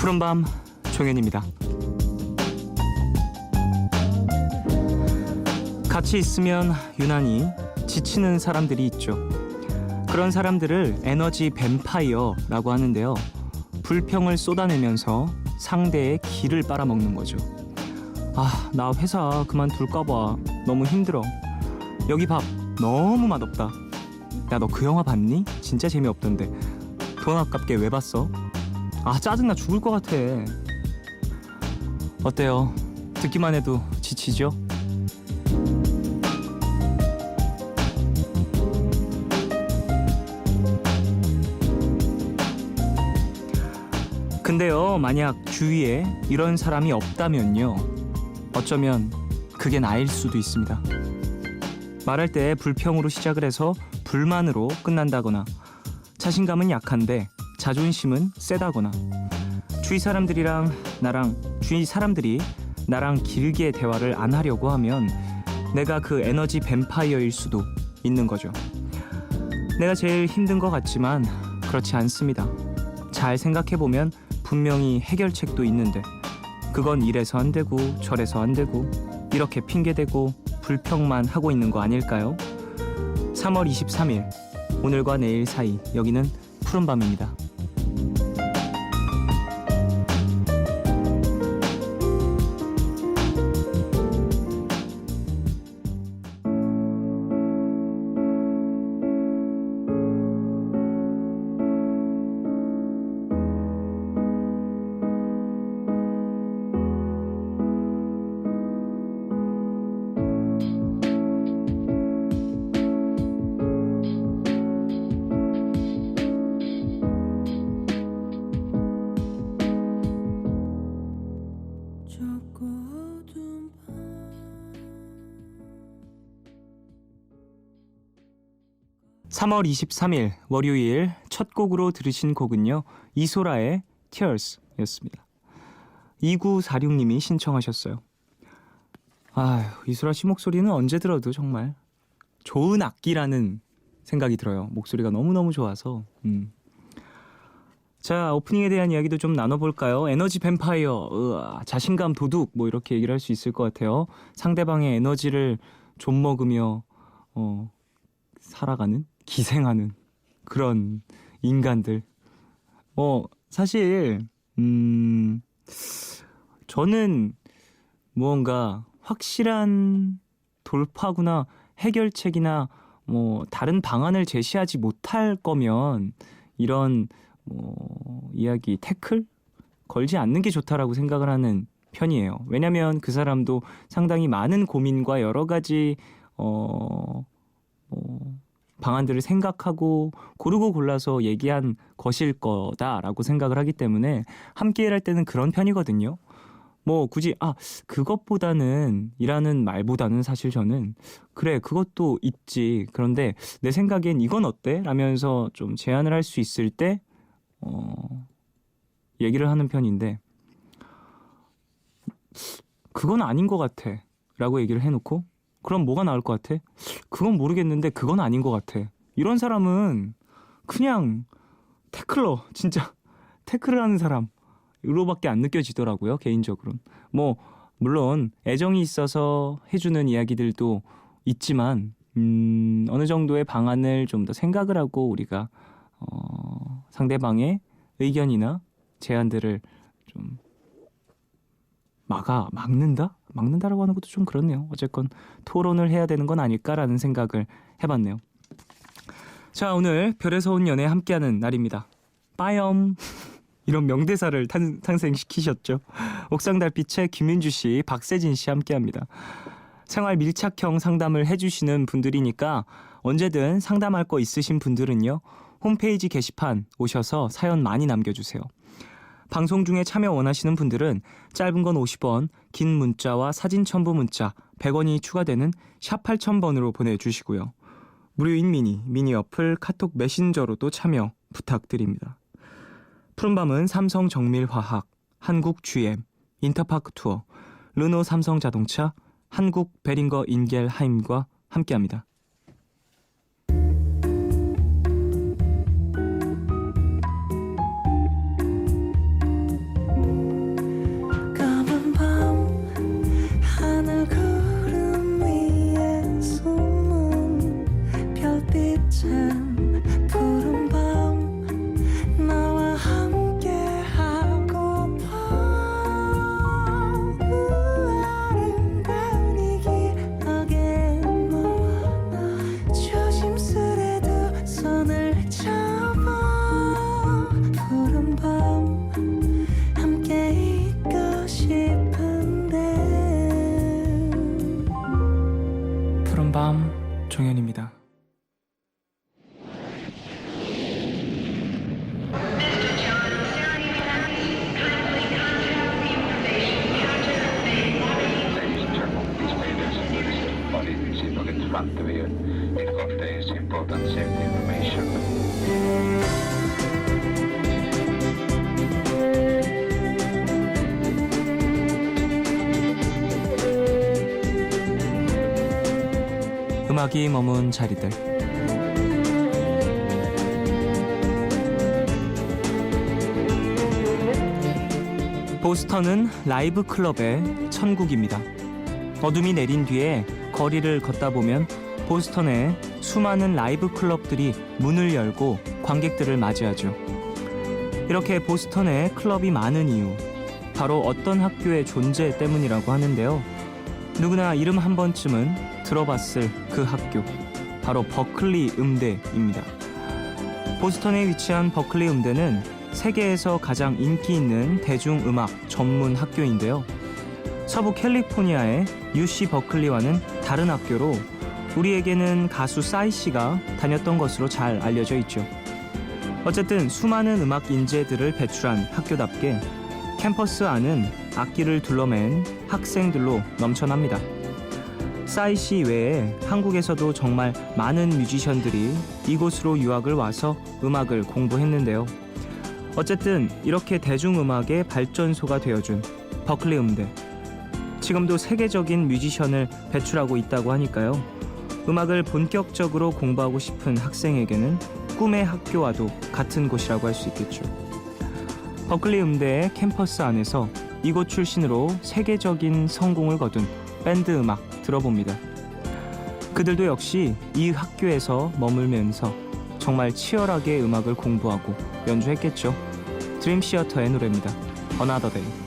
푸른밤 종현입니다. 같이 있으면 유난히 지치는 사람들이 있죠. 그런 사람들을 에너지 뱀파이어라고 하는데요. 불평을 쏟아내면서 상대의 기를 빨아먹는 거죠. 아, 나 회사 그만둘까봐 너무 힘들어. 여기 밥 너무 맛없다. 야, 너 그 영화 봤니? 진짜 재미없던데. 돈 아깝게 왜 봤어? 아, 짜증나 죽을 것 같아. 어때요? 듣기만 해도 지치죠? 근데요, 만약 주위에 이런 사람이 없다면요, 어쩌면 그게 나일 수도 있습니다. 말할 때 불평으로 시작을 해서 불만으로 끝난다거나, 자신감은 약한데 자존심은 세다거나, 주위 사람들이 나랑 길게 대화를 안 하려고 하면 내가 그 에너지 뱀파이어일 수도 있는 거죠. 내가 제일 힘든 것 같지만 그렇지 않습니다. 잘 생각해보면 분명히 해결책도 있는데, 그건 이래서 안 되고 저래서 안 되고 이렇게 핑계대고 불평만 하고 있는 거 아닐까요? 3월 23일, 오늘과 내일 사이, 여기는 푸른밤입니다. 좁고 어두운 밤 3월 23일 월요일 첫 곡으로 들으신 곡은요, 이소라의 Tears 였습니다. 2946님이 신청하셨어요. 아휴, 이소라 씨 목소리는 언제 들어도 정말 좋은 악기라는 생각이 들어요. 목소리가 너무너무 좋아서. 자, 오프닝에 대한 이야기도 좀 나눠볼까요? 에너지 뱀파이어, 자신감 도둑, 뭐 이렇게 얘기를 할 수 있을 것 같아요. 상대방의 에너지를 좀 먹으며 살아가는, 기생하는 그런 인간들. 사실 저는 무언가 확실한 돌파구나 해결책이나 뭐 다른 방안을 제시하지 못할 거면 이런 이야기, 태클? 걸지 않는 게 좋다라고 생각을 하는 편이에요. 왜냐면 그 사람도 상당히 많은 고민과 여러 가지 방안들을 생각하고 고르고 골라서 얘기한 것일 거다라고 생각을 하기 때문에 함께 일할 때는 그런 편이거든요. 뭐 굳이 그것보다는 이라는 말보다는 사실 저는 그래, 그것도 있지, 그런데 내 생각엔 이건 어때? 라면서 좀 제안을 할 수 있을 때 얘기를 하는 편인데, 그건 아닌 것 같아 라고 얘기를 해놓고, 그럼 뭐가 나을 것 같아? 그건 모르겠는데 그건 아닌 것 같아. 이런 사람은 그냥 태클러, 진짜 태클을 하는 사람으로밖에 안 느껴지더라고요, 개인적으로는. 뭐 물론 애정이 있어서 해주는 이야기들도 있지만 어느 정도의 방안을 좀 더 생각을 하고 우리가 상대방의 의견이나 제안들을 좀 막는다라고 하는 것도 좀 그렇네요. 어쨌건 토론을 해야 되는 건 아닐까라는 생각을 해봤네요. 자, 오늘 별에서 온 연애 함께하는 날입니다. 빠염 이런 명대사를 탄생시키셨죠. 옥상달빛의 김윤주 씨, 박세진 씨 함께합니다. 생활 밀착형 상담을 해주시는 분들이니까 언제든 상담할 거 있으신 분들은요, 홈페이지 게시판 오셔서 사연 많이 남겨주세요. 방송 중에 참여 원하시는 분들은 짧은 건 50원, 긴 문자와 사진 첨부 문자 100원이 추가되는 샵 8000번으로 보내주시고요. 무료인 미니 어플 카톡 메신저로도 참여 부탁드립니다. 푸른밤은 삼성 정밀화학, 한국 GM, 인터파크 투어, 르노 삼성자동차, 한국 베링거 인겔하임과 함께합니다. 어두운 밤 종현입니다. Front of you. It contains important safety information. 음악이 머문 자리들. 보스턴은 라이브 클럽의 천국입니다. 어둠이 내린 뒤에 거리를 걷다 보면 보스턴에 수많은 라이브 클럽들이 문을 열고 관객들을 맞이하죠. 이렇게 보스턴에 클럽이 많은 이유, 바로 어떤 학교의 존재 때문이라고 하는데요. 누구나 이름 한 번쯤은 들어봤을 그 학교, 바로 버클리 음대입니다. 보스턴에 위치한 버클리 음대는 세계에서 가장 인기 있는 대중음악 전문 학교인데요. 서부 캘리포니아의 UC 버클리와는 다른 학교로 우리에게는 가수 싸이 씨가 다녔던 것으로 잘 알려져 있죠. 어쨌든 수많은 음악 인재들을 배출한 학교답게 캠퍼스 안은 악기를 둘러맨 학생들로 넘쳐납니다. 싸이 씨 외에 한국에서도 정말 많은 뮤지션들이 이곳으로 유학을 와서 음악을 공부했는데요. 어쨌든 이렇게 대중음악의 발전소가 되어준 버클리 음대. 지금도 세계적인 뮤지션을 배출하고 있다고 하니까요. 음악을 본격적으로 공부하고 싶은 학생에게는 꿈의 학교와도 같은 곳이라고 할 수 있겠죠. 버클리 음대의 캠퍼스 안에서 이곳 출신으로 세계적인 성공을 거둔 밴드 음악 들어봅니다. 그들도 역시 이 학교에서 머물면서 정말 치열하게 음악을 공부하고 연주했겠죠. 드림 시어터의 노래입니다. Another Day.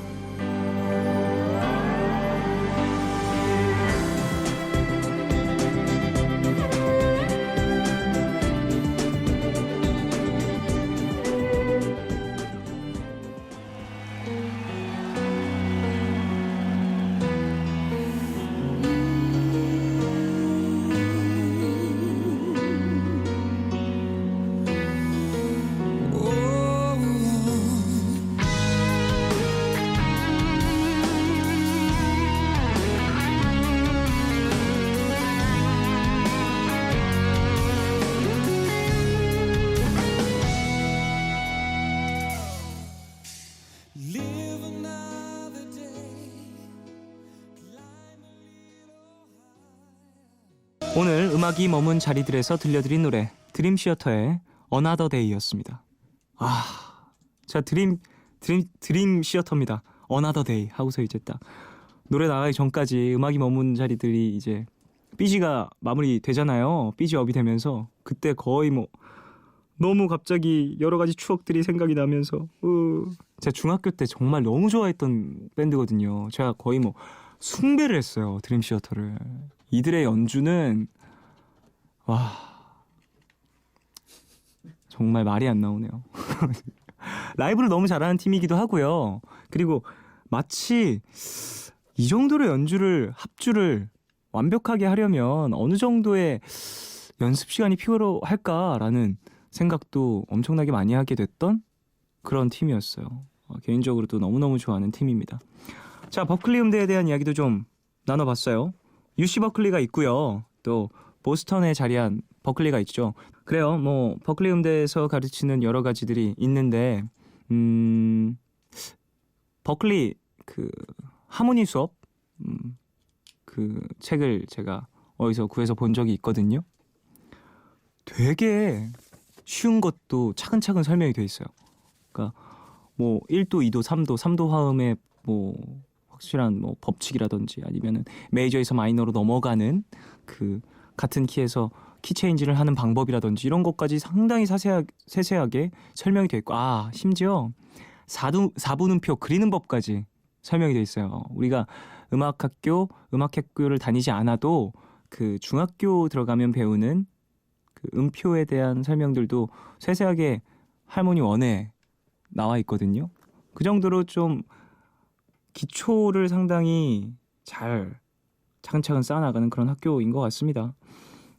오늘 음악이 머문 자리들에서 들려드린 노래 드림 시어터의 Another Day였습니다. 자 드림 시어터입니다. Another Day 하고서 이제 딱 노래 나가기 전까지 음악이 머문 자리들이 이제 삐지가 마무리 되잖아요. 삐지 업이 되면서 그때 거의 뭐 너무 갑자기 여러 가지 추억들이 생각이 나면서 제가 중학교 때 정말 너무 좋아했던 밴드거든요. 제가 거의 뭐 숭배를 했어요. 드림 시어터를. 이들의 연주는 와 정말 말이 안 나오네요. 라이브를 너무 잘하는 팀이기도 하고요. 그리고 마치 이 정도로 연주를 합주를 완벽하게 하려면 어느 정도의 연습 시간이 필요할까라는 생각도 엄청나게 많이 하게 됐던 그런 팀이었어요. 개인적으로도 너무너무 좋아하는 팀입니다. 자, 버클리 음대에 대한 이야기도 좀 나눠봤어요. UC 버클리가 있고요. 또 보스턴에 자리한 버클리가 있죠. 그래요. 뭐 버클리 음대에서 가르치는 여러 가지들이 있는데 버클리 그 하모니 수업 그 책을 제가 어디서 구해서 본 적이 있거든요. 되게 쉬운 것도 차근차근 설명이 돼 있어요. 그러니까 뭐 1도, 2도, 3도, 3도 화음의 뭐 확실한 뭐 법칙이라든지 아니면은 메이저에서 마이너로 넘어가는 그 같은 키에서 키 체인지를 하는 방법이라든지 이런 것까지 상당히 세세하게 설명이 돼 있고 심지어 4분음표 그리는 법까지 설명이 돼 있어요. 우리가 음악학교를 다니지 않아도 그 중학교 들어가면 배우는 그 음표에 대한 설명들도 세세하게 할머니 원에 나와 있거든요. 그 정도로 좀 기초를 상당히 잘 차근차근 쌓아나가는 그런 학교인 것 같습니다.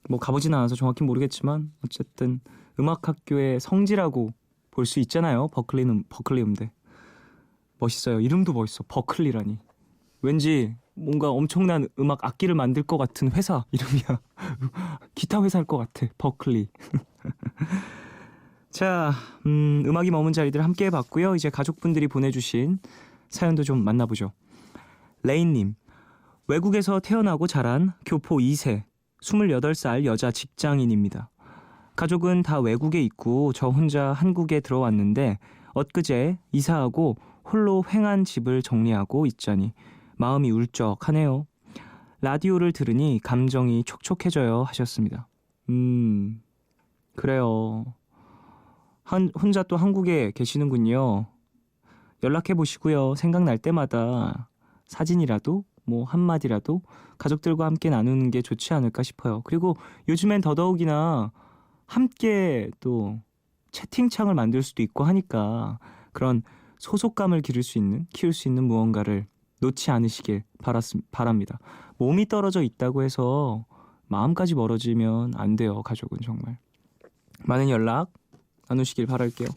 뭐 가보진 않아서 정확히 모르겠지만 어쨌든 음악학교의 성지라고 볼 수 있잖아요. 버클리 음대. 멋있어요. 이름도 멋있어. 버클리라니. 왠지 뭔가 엄청난 음악 악기를 만들 것 같은 회사 이름이야. 기타 회사일 것 같아. 버클리. 자, 음악이 머문 자리들 함께 해봤고요. 이제 가족분들이 보내주신 사연도 좀 만나보죠. 레인님, 외국에서 태어나고 자란 교포 2세, 28살 여자 직장인입니다. 가족은 다 외국에 있고 저 혼자 한국에 들어왔는데 엊그제 이사하고 홀로 횡한 집을 정리하고 있자니 마음이 울적하네요. 라디오를 들으니 감정이 촉촉해져요 하셨습니다. 그래요. 혼자 또 한국에 계시는군요. 연락해 보시고요. 생각날 때마다 사진이라도 뭐 한마디라도 가족들과 함께 나누는 게 좋지 않을까 싶어요. 그리고 요즘엔 더더욱이나 함께 또 채팅창을 만들 수도 있고 하니까 그런 소속감을 키울 수 있는 무언가를 놓지 않으시길 바랍니다. 몸이 떨어져 있다고 해서 마음까지 멀어지면 안 돼요. 가족은 정말. 많은 연락 나누시길 바랄게요.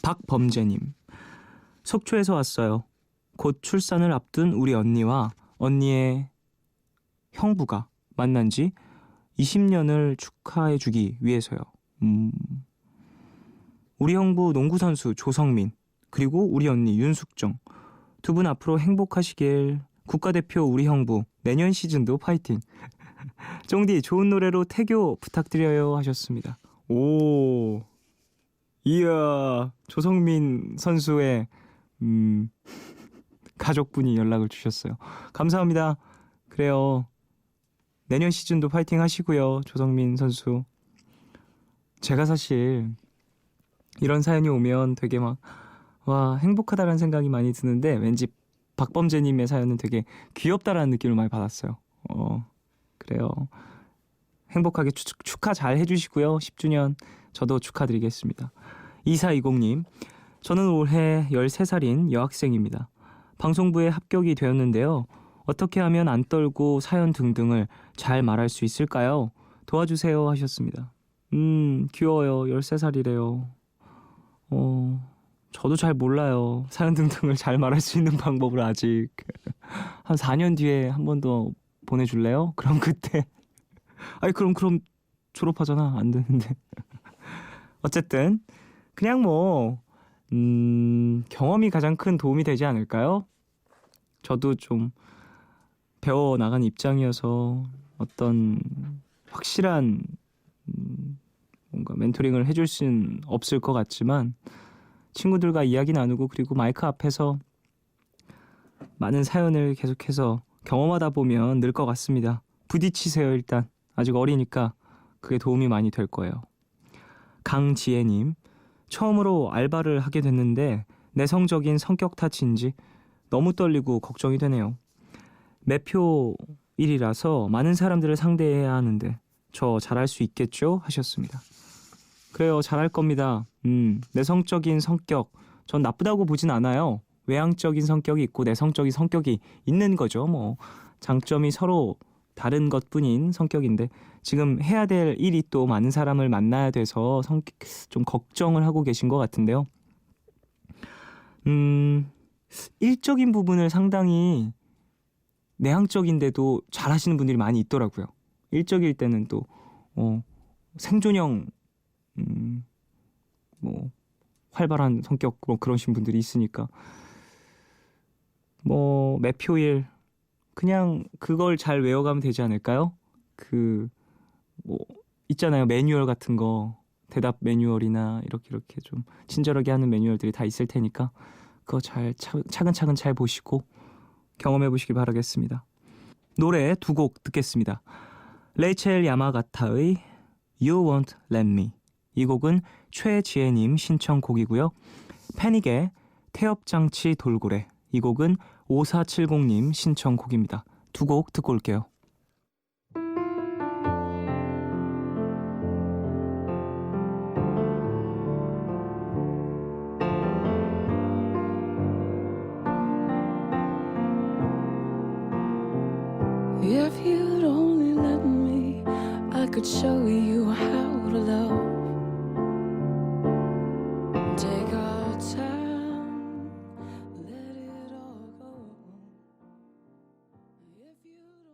박범재님, 속초에서 왔어요. 곧 출산을 앞둔 우리 언니와 언니의 형부가 만난 지 20년을 축하해주기 위해서요. 우리 형부 농구선수 조성민, 그리고 우리 언니 윤숙정, 두 분 앞으로 행복하시길. 국가대표 우리 형부 내년 시즌도 파이팅. 쫑디 좋은 노래로 태교 부탁드려요 하셨습니다. 오, 이야, 조성민 선수의 가족분이 연락을 주셨어요. 감사합니다. 그래요. 내년 시즌도 파이팅 하시고요. 조성민 선수. 제가 사실 이런 사연이 오면 되게 막 와, 행복하다라는 생각이 많이 드는데 왠지 박범재님의 사연은 되게 귀엽다라는 느낌을 많이 받았어요. 그래요. 행복하게 축하 잘 해주시고요. 10주년 저도 축하드리겠습니다. 2420님, 저는 올해 13살인 여학생입니다. 방송부에 합격이 되었는데요. 어떻게 하면 안 떨고 사연 등등을 잘 말할 수 있을까요? 도와주세요 하셨습니다. 귀여워요. 13살이래요. 저도 잘 몰라요. 사연 등등을 잘 말할 수 있는 방법을 아직. 한 4년 뒤에 한 번 더 보내줄래요? 그럼 그때. 아니 그럼 졸업하잖아. 안 되는데. 어쨌든 그냥 뭐 경험이 가장 큰 도움이 되지 않을까요? 저도 좀 배워나간 입장이어서 어떤 확실한 뭔가 멘토링을 해줄 수는 없을 것 같지만 친구들과 이야기 나누고 그리고 마이크 앞에서 많은 사연을 계속해서 경험하다 보면 늘 것 같습니다. 부딪히세요. 일단 아직 어리니까 그게 도움이 많이 될 거예요. 강지혜님, 처음으로 알바를 하게 됐는데 내성적인 성격 탓인지 너무 떨리고 걱정이 되네요. 매표 일이라서 많은 사람들을 상대해야 하는데 저 잘할 수 있겠죠? 하셨습니다. 그래요, 잘할 겁니다. 내성적인 성격, 전 나쁘다고 보진 않아요. 외향적인 성격이 있고 내성적인 성격이 있는 거죠. 뭐 장점이 서로 다른 것뿐인 성격인데 지금 해야 될 일이 또 많은 사람을 만나야 돼서 좀 걱정을 하고 계신 것 같은데요. 일적인 부분을 상당히 내향적인데도 잘하시는 분들이 많이 있더라고요. 일적일 때는 또 생존형 뭐 활발한 성격 뭐 그러신 분들이 있으니까 뭐 매표일 그냥 그걸 잘 외워가면 되지 않을까요? 뭐 있잖아요, 매뉴얼 같은 거, 대답 매뉴얼이나 이렇게 좀 친절하게 하는 매뉴얼들이 다 있을 테니까 그거 잘 차근차근 잘 보시고 경험해 보시기 바라겠습니다. 노래 두 곡 듣겠습니다. 레이첼 야마가타의 You Won't Let Me, 이 곡은 최지혜님 신청곡이고요. 패닉의 태엽장치 돌고래, 이 곡은 5470님 신청곡입니다. 두 곡 듣고 올게요. If you could show you how to love. Take our time, let it all go. If you don't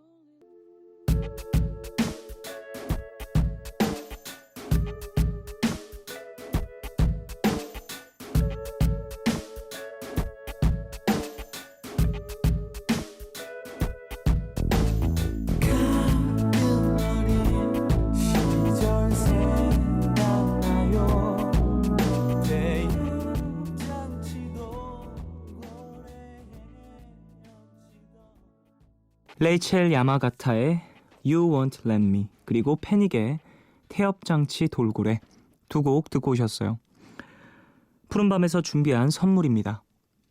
시절 생각나요. 내일 잔치도 레이첼 야마가타의 You Won't Let Me 그리고 패닉의 태엽장치 돌고래 두 곡 듣고 오셨어요. 푸른밤에서 준비한 선물입니다.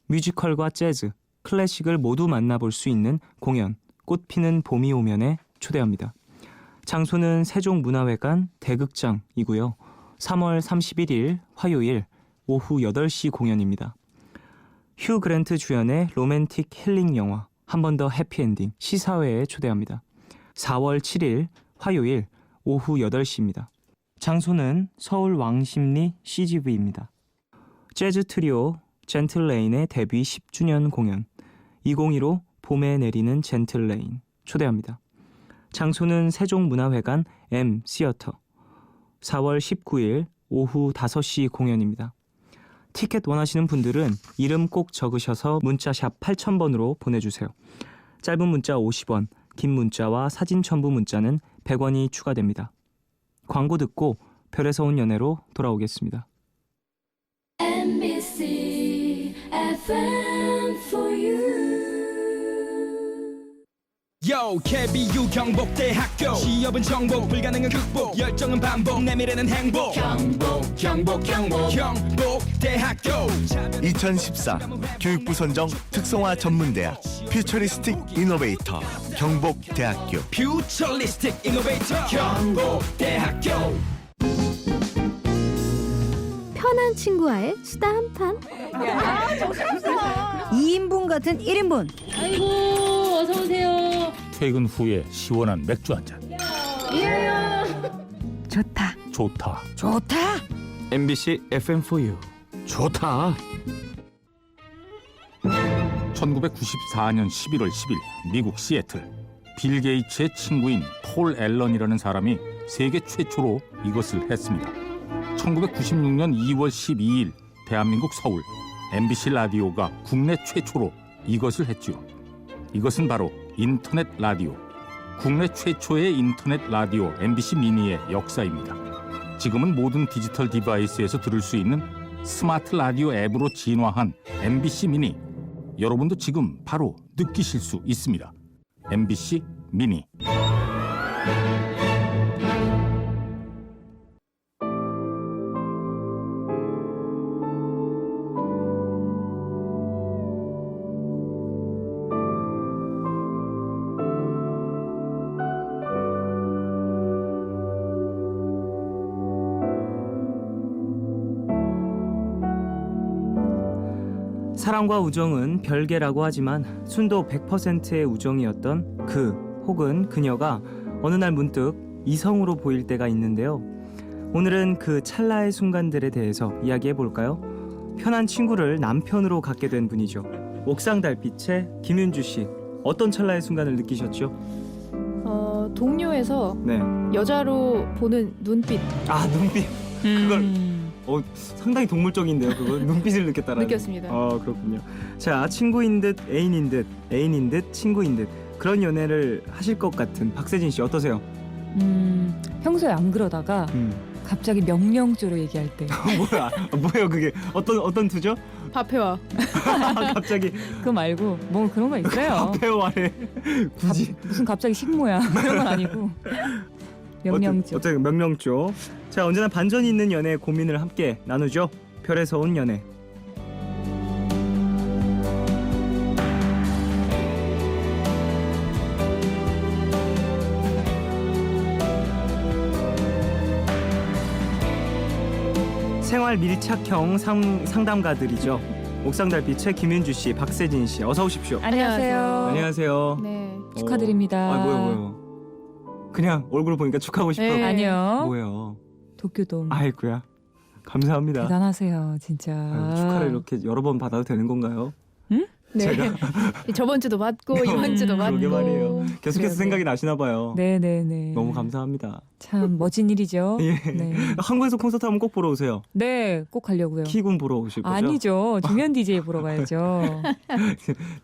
뮤지컬과 재즈, 클래식을 모두 만나볼 수 있는 공연 꽃피는 봄이 오면에 초대합니다. 장소는 세종문화회관 대극장이고요. 3월 31일 화요일 오후 8시 공연입니다. 휴 그랜트 주연의 로맨틱 힐링 영화 한 번 더 해피엔딩 시사회에 초대합니다. 4월 7일 화요일 오후 8시입니다. 장소는 서울 왕십리 CGV입니다. 재즈 트리오 젠틀레인의 데뷔 10주년 공연 2015 봄에 내리는 젠틀레인 초대합니다. 장소는 세종문화회관 M 시어터 4월 19일 오후 5시 공연입니다. 티켓 원하시는 분들은 이름 꼭 적으셔서 문자샵 8000번으로 보내주세요. 짧은 문자 50원, 긴 문자와 사진 첨부 문자는 100원이 추가됩니다. 광고 듣고 별에서 온 연애로 돌아오겠습니다. MBC FM for you. Yo, KBU 경복대학교 취업은 정복 불가능은 극복 열정은 반복 내 미래는 행복 경복대학교 2014 교육부 선정 특성화 전문대학 퓨처리스틱 이노베이터 경복대학교. 퓨처리스틱 이노베이터 경복대학교. 편한 친구와의 수다 한판. 2인분 같은 1인분. 아이고 어서 오세요. 퇴근 후에 시원한 맥주 한 잔. 좋다. 좋다. 좋다. MBC FM4U 좋다. 1994년 11월 10일 미국 시애틀 빌 게이츠의 친구인 폴 앨런이라는 사람이 세계 최초로 이것을 했습니다. 1996년 2월 12일 대한민국 서울 MBC 라디오가 국내 최초로 이것을 했죠. 이것은 바로 인터넷 라디오. 국내 최초의 인터넷 라디오 MBC 미니의 역사입니다. 지금은 모든 디지털 디바이스에서 들을 수 있는 스마트 라디오 앱으로 진화한 MBC 미니. 여러분도 지금 바로 느끼실 수 있습니다. MBC 미니. 사랑과 우정은 별개라고 하지만 순도 100%의 우정이었던 그 혹은 그녀가 어느 날 문득 이성으로 보일 때가 있는데요. 오늘은 그 찰나의 순간들에 대해서 이야기해 볼까요? 편한 친구를 남편으로 갖게 된 분이죠. 옥상 달빛의 김윤주 씨. 어떤 찰나의 순간을 느끼셨죠? 동료에서 네. 여자로 보는 눈빛 아, 눈빛. 그걸 상당히 동물적인데요. 그거 눈빛을 느꼈다라는. 느꼈습니다. 그렇군요. 자, 친구인 듯 애인인 듯 애인인 듯 친구인 듯 그런 연애를 하실 것 같은 박세진 씨 어떠세요? 평소에 안 그러다가 갑자기 명령조로 얘기할 때. 뭐예요 그게? 어떤 투죠? 밥회와 갑자기 그거 말고 뭐 그런 거 있어요. 배우와의 굳이 무슨 갑자기 식모야 그런 건 아니고 명령조. 어쨌든 명령조. 자, 언제나 반전이 있는 연애의 고민을 함께 나누죠. 별에서 온 연애. 생활 밀착형 상담가들이죠. 옥상달빛의 김윤주 씨, 박세진 씨, 어서 오십시오. 안녕하세요. 안녕하세요. 네. 축하드립니다. 뭐요? 그냥 얼굴 보니까 축하하고 싶어. 네. 아니요. 뭐예요? 도쿄돔. 아이고야. 감사합니다. 대단하세요, 진짜. 아유, 축하를 이렇게 여러 번 받아도 되는 건가요? 네. 저번 주도 받고 이번 주도 받고. 그러게 말이에요. 계속해서 그래요, 생각이 나시나 봐요. 네네네. 너무 감사합니다. 참 멋진 일이죠. 예. 네. 한국에서 콘서트 하면 꼭 보러 오세요. 네, 꼭 가려고요. 키군 보러 오실 거죠? 아니죠. 종현 DJ 보러 가야죠.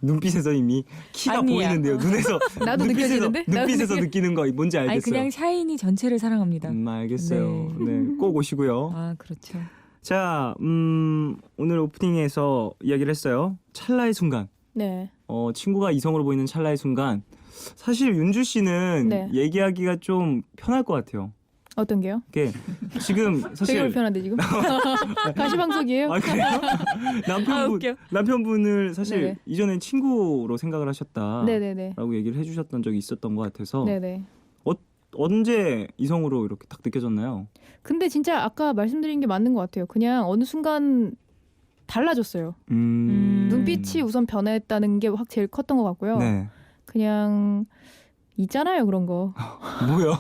눈빛에서 이미 키가 아니야. 보이는데요. 눈에서 나도 느껴지는데? 나도 눈빛에서 느끼는 거 뭔지 알겠어요. 아니 그냥 샤이니 전체를 사랑합니다. 알겠어요. 네, 꼭 오시고요. 아 그렇죠. 자, 오늘 오프닝에서 이야기를 했어요. 찰나의 순간. 네. 친구가 이성으로 보이는 찰나의 순간. 사실 윤주 씨는 네. 얘기하기가 좀 편할 것 같아요. 어떤 게요? 이게 지금 되게 사실 불편한데 지금. 가시방석이에요? 아 그래요? 웃겨. 남편분을 사실 네네. 이전엔 친구로 생각을 하셨다라고 네네네. 얘기를 해주셨던 적이 있었던 것 같아서 네네. 언제 이성으로 이렇게 딱 느껴졌나요? 근데 진짜 아까 말씀드린 게 맞는 것 같아요. 그냥 어느 순간 달라졌어요. 눈빛이 우선 변했다는 게 확 제일 컸던 것 같고요. 네. 그냥 있잖아요 그런 거. 뭐야?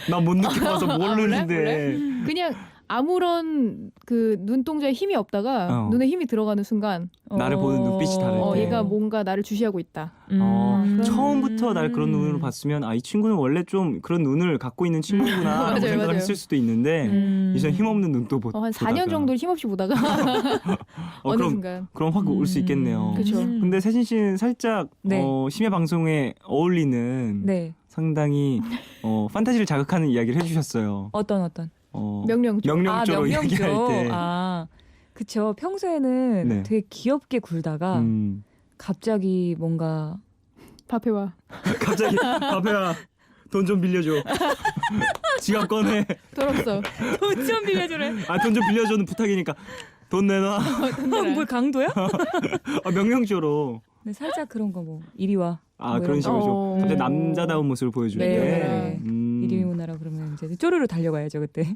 나 못 느껴봐서 모르는데. 몰래? 그냥 아무런 그 눈동자에 힘이 없다가 어. 눈에 힘이 들어가는 순간 나를 보는 눈빛이 다를 때. 얘가 뭔가 나를 주시하고 있다. 음. 처음부터 날 그런 눈으로 봤으면 이 친구는 원래 좀 그런 눈을 갖고 있는 친구구나 맞아요, 생각을 맞아요. 했을 수도 있는데 이제 힘없는 눈도 한 4년 정도 힘없이 보다가 어느 그럼, 순간. 그럼 확 올 수 있겠네요. 그쵸. 근데 세진 씨는 살짝 네. 심야 방송에 어울리는 네. 상당히 판타지를 자극하는 이야기를 해주셨어요. 어떤 명령조. 명령조로 이야기할 때. 아 그쵸. 평소에는 네. 되게 귀엽게 굴다가 음. 갑자기 뭔가 밥해와. 갑자기 바페야 돈 좀 빌려줘. 지갑 꺼내. 더럽어. 돈 좀 빌려주래. 돈 좀 빌려줘는 부탁이니까 돈 내놔. 뭐 강도야? 명령조로. 네, 살짝 그런 거 뭐 이리 와. 뭐 그런 이런 식으로 거. 좀 갑자기 남자다운 모습을 보여줄 네. 때. 이리 오나라 그러면 이제 쪼르르 달려가야죠 그때.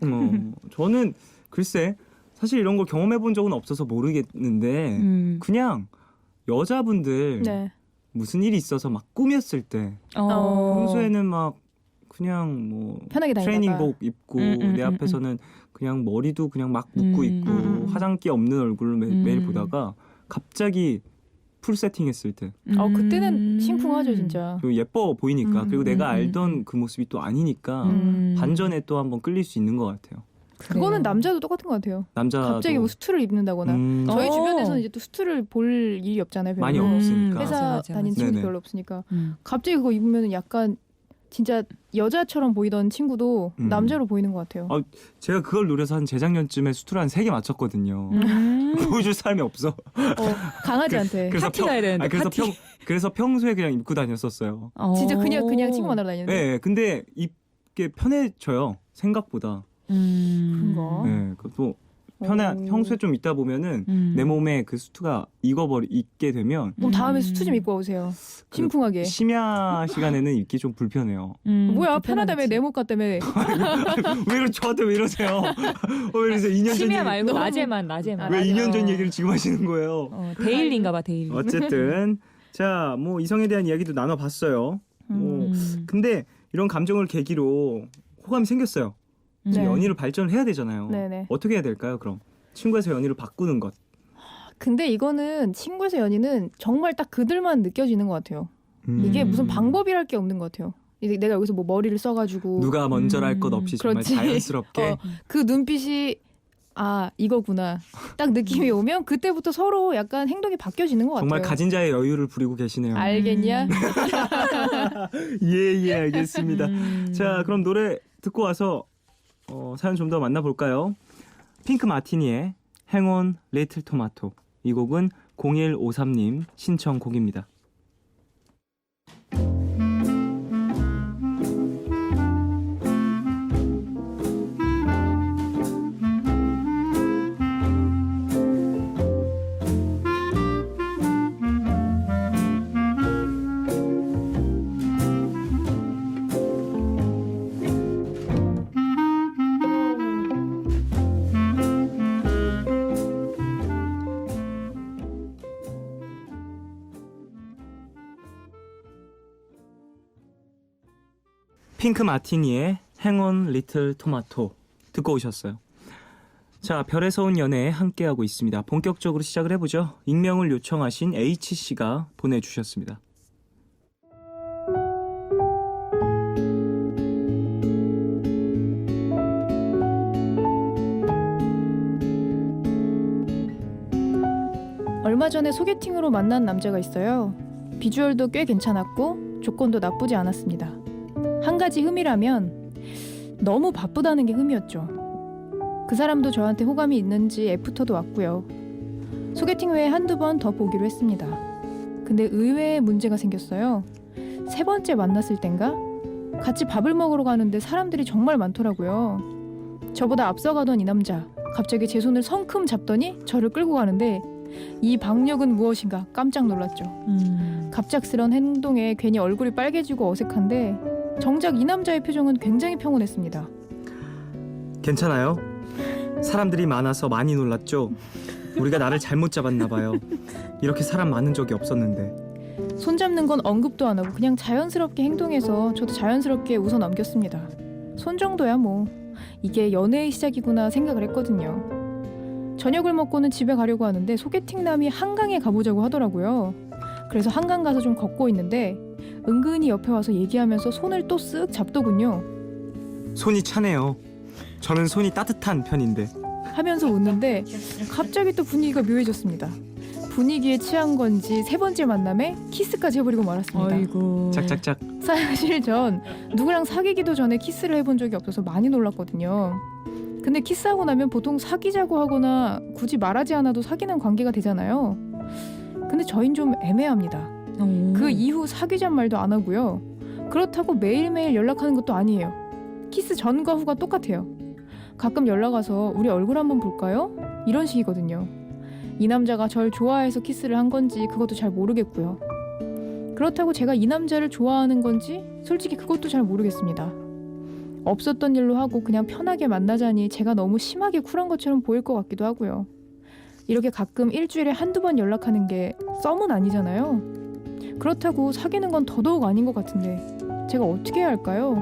저는 글쎄 사실 이런 걸 경험해 본 적은 없어서 모르겠는데 그냥 여자분들 네. 무슨 일이 있어서 막 꾸몄을 때 평소에는 막 그냥 뭐 편하게 다니다가. 트레이닝복 입고 내 앞에서는 그냥 머리도 그냥 막 묶고 있고 화장기 없는 얼굴로 매일 보다가 갑자기 풀 세팅했을 때 그때는 심쿵하죠 진짜. 그리고 예뻐 보이니까 그리고 내가 알던 그 모습이 또 아니니까 반전에 또 한번 끌릴 수 있는 것 같아요. 그거는 남자도 똑같은 것 같아요. 남자도 갑자기 뭐 수트를 입는다거나 저희 주변에서는 이제 또 수트를 볼 일이 없잖아요. 별로. 많이 없으니까. 회사 맞아. 다니는 친구도 네네. 별로 없으니까 갑자기 그거 입으면 약간 진짜 여자처럼 보이던 친구도 남자로 보이는 것 같아요. 제가 그걸 노려서 한 재작년쯤에 수트를 한 3개 맞췄거든요. 보여줄 사람이 없어. 강아지한테. 파티 가야 되는데, 파티. 그래서 평소에 그냥 입고 다녔었어요. 진짜 그냥 친구 만나러 다니는데. 네, 근데 입게 편해져요. 생각보다. 그런가? 네, 그것도 평소에 좀 있다 보면은 내 몸에 그 수트가 익게 되면 그럼 다음에 수트 좀 입고 오세요. 심쿵하게. 심야 시간에는 입기 좀 불편해요. 뭐야 편하다며 내 못 같다며. 왜 저한테 왜 이러세요? 왜 이러세요? 2년 전 심야 얘기 말고 낮에만. 왜 2년 전 얘기를 지금 하시는 거예요? 데일리인가봐 데일리. 어쨌든 자, 뭐 이성에 대한 이야기도 나눠봤어요. 근데 이런 감정을 계기로 호감이 생겼어요. 이제 네. 연인을 발전을 해야 되잖아요. 네네. 어떻게 해야 될까요? 그럼 친구에서 연인을 바꾸는 것. 근데 이거는 친구에서 연인은 정말 딱 그들만 느껴지는 것 같아요. 이게 무슨 방법이랄 게 없는 것 같아요. 이제 내가 여기서 뭐 머리를 써가지고 누가 먼저랄 것 없이 정말 그렇지. 자연스럽게. 그 눈빛이 이거구나 딱 느낌이 오면 그때부터 서로 약간 행동이 바뀌어지는 것 정말 같아요. 가진 자의 여유를 부리고 계시네요. 알겠냐? 예, 알겠습니다. 자, 그럼 노래 듣고 와서 사연 좀 더 만나볼까요? 핑크 마티니의 Hang on Little Tomato. 이 곡은 0153님 신청곡입니다. 핑크 마티니의 Hang on Little Tomato 듣고 오셨어요. 자, 별에서 온 연애 함께하고 있습니다. 본격적으로 시작을 해보죠. 익명을 요청하신 H씨가 보내주셨습니다. 얼마 전에 소개팅으로 만난 남자가 있어요. 비주얼도 꽤 괜찮았고 조건도 나쁘지 않았습니다. 한 가지 흠이라면 너무 바쁘다는 게 흠이었죠. 그 사람도 저한테 호감이 있는지 애프터도 왔고요. 소개팅 외에 한두 번 더 보기로 했습니다. 근데 의외의 문제가 생겼어요. 3번째 만났을 땐가? 같이 밥을 먹으러 가는데 사람들이 정말 많더라고요. 저보다 앞서가던 이 남자 갑자기 제 손을 성큼 잡더니 저를 끌고 가는데 이 박력은 무엇인가 깜짝 놀랐죠. 갑작스런 행동에 괜히 얼굴이 빨개지고 어색한데 정작 이 남자의 표정은 굉장히 평온했습니다. 괜찮아요? 사람들이 많아서 많이 놀랐죠? 우리가 나를 잘못 잡았나 봐요. 이렇게 사람 많은 적이 없었는데. 손잡는 건 언급도 안 하고 그냥 자연스럽게 행동해서 저도 자연스럽게 웃어 넘겼습니다. 손 정도야 뭐. 이게 연애의 시작이구나 생각을 했거든요. 저녁을 먹고는 집에 가려고 하는데 소개팅남이 한강에 가보자고 하더라고요. 그래서 한강 가서 좀 걷고 있는데 은근히 옆에 와서 얘기하면서 손을 또 쓱 잡더군요. 손이 차네요. 저는 손이 따뜻한 편인데. 하면서 웃는데 갑자기 또 분위기가 묘해졌습니다. 분위기에 취한 건지 3번째 만남에 키스까지 해버리고 말았습니다. 아이고. 짝짝짝. 사실 전 누구랑 사귀기도 전에 키스를 해본 적이 없어서 많이 놀랐거든요. 근데 키스하고 나면 보통 사귀자고 하거나 굳이 말하지 않아도 사귀는 관계가 되잖아요. 근데 저흰 좀 애매합니다. 그 이후 사귀잔 말도 안 하고요. 그렇다고 매일매일 연락하는 것도 아니에요. 키스 전과 후가 똑같아요. 가끔 연락 와서 우리 얼굴 한번 볼까요? 이런 식이거든요. 이 남자가 절 좋아해서 키스를 한 건지 그것도 잘 모르겠고요. 그렇다고 제가 이 남자를 좋아하는 건지 솔직히 그것도 잘 모르겠습니다. 없었던 일로 하고 그냥 편하게 만나자니 제가 너무 심하게 쿨한 것처럼 보일 것 같기도 하고요. 이렇게 가끔 일주일에 한두 번 연락하는 게 썸은 아니잖아요. 그렇다고 사귀는 건 더더욱 아닌 것 같은데 제가 어떻게 해야 할까요?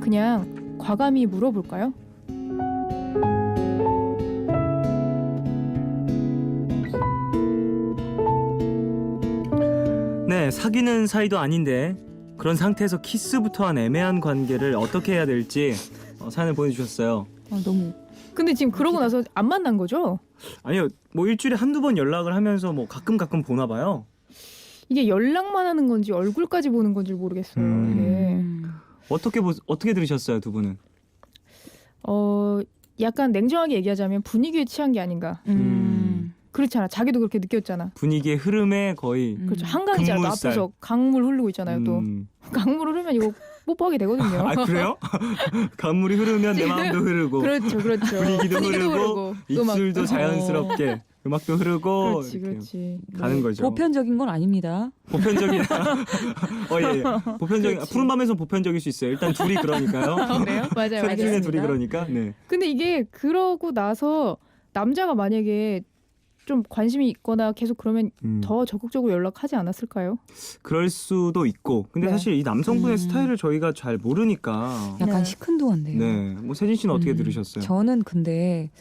그냥 과감히 물어볼까요? 네, 사귀는 사이도 아닌데 그런 상태에서 키스부터 한 애매한 관계를 어떻게 해야 될지 사연을 보내주셨어요. 너무. 근데 지금 그러고 나서 안 만난 거죠? 아니요, 뭐 일주일에 한두 번 연락을 하면서 뭐 가끔 보나 봐요. 이게 연락만 하는 건지 얼굴까지 보는 건지 모르겠어요. 네. 어떻게 들으셨어요, 두 분은? 약간 냉정하게 얘기하자면 분위기에 취한 게 아닌가. 그렇잖아. 자기도 그렇게 느꼈잖아. 분위기의 흐름에 거의 그렇죠. 한강이잖아. 또 급물살. 앞에서 강물 흐르고 있잖아요. 또 강물 흐르면 이거 뽀뽀하게 되거든요. 아, 그래요? 강물이 흐르면 내 마음도 흐르고 그렇죠. 분위기도 흐르고 입술도 음악도. 자연스럽게 음악도 흐르고 그렇지, 이렇게 그렇지. 가는 거죠. 보편적인 건 아닙니다. 보편적인 예. 보편적인 푸른 밤에서 보편적일 수 있어요. 일단 둘이 그러니까요. 그래요? 맞아요. 셋 중에 맞아요. 둘이 그러니까. 네. 근데 이게 그러고 나서 남자가 만약에 좀 관심이 있거나 계속 그러면 더 적극적으로 연락하지 않았을까요? 그럴 수도 있고. 근데 네. 사실 이 남성분의 스타일을 저희가 잘 모르니까. 약간 네. 시큰둥한데요. 네. 뭐 세진 씨는 어떻게 들으셨어요? 저는 근데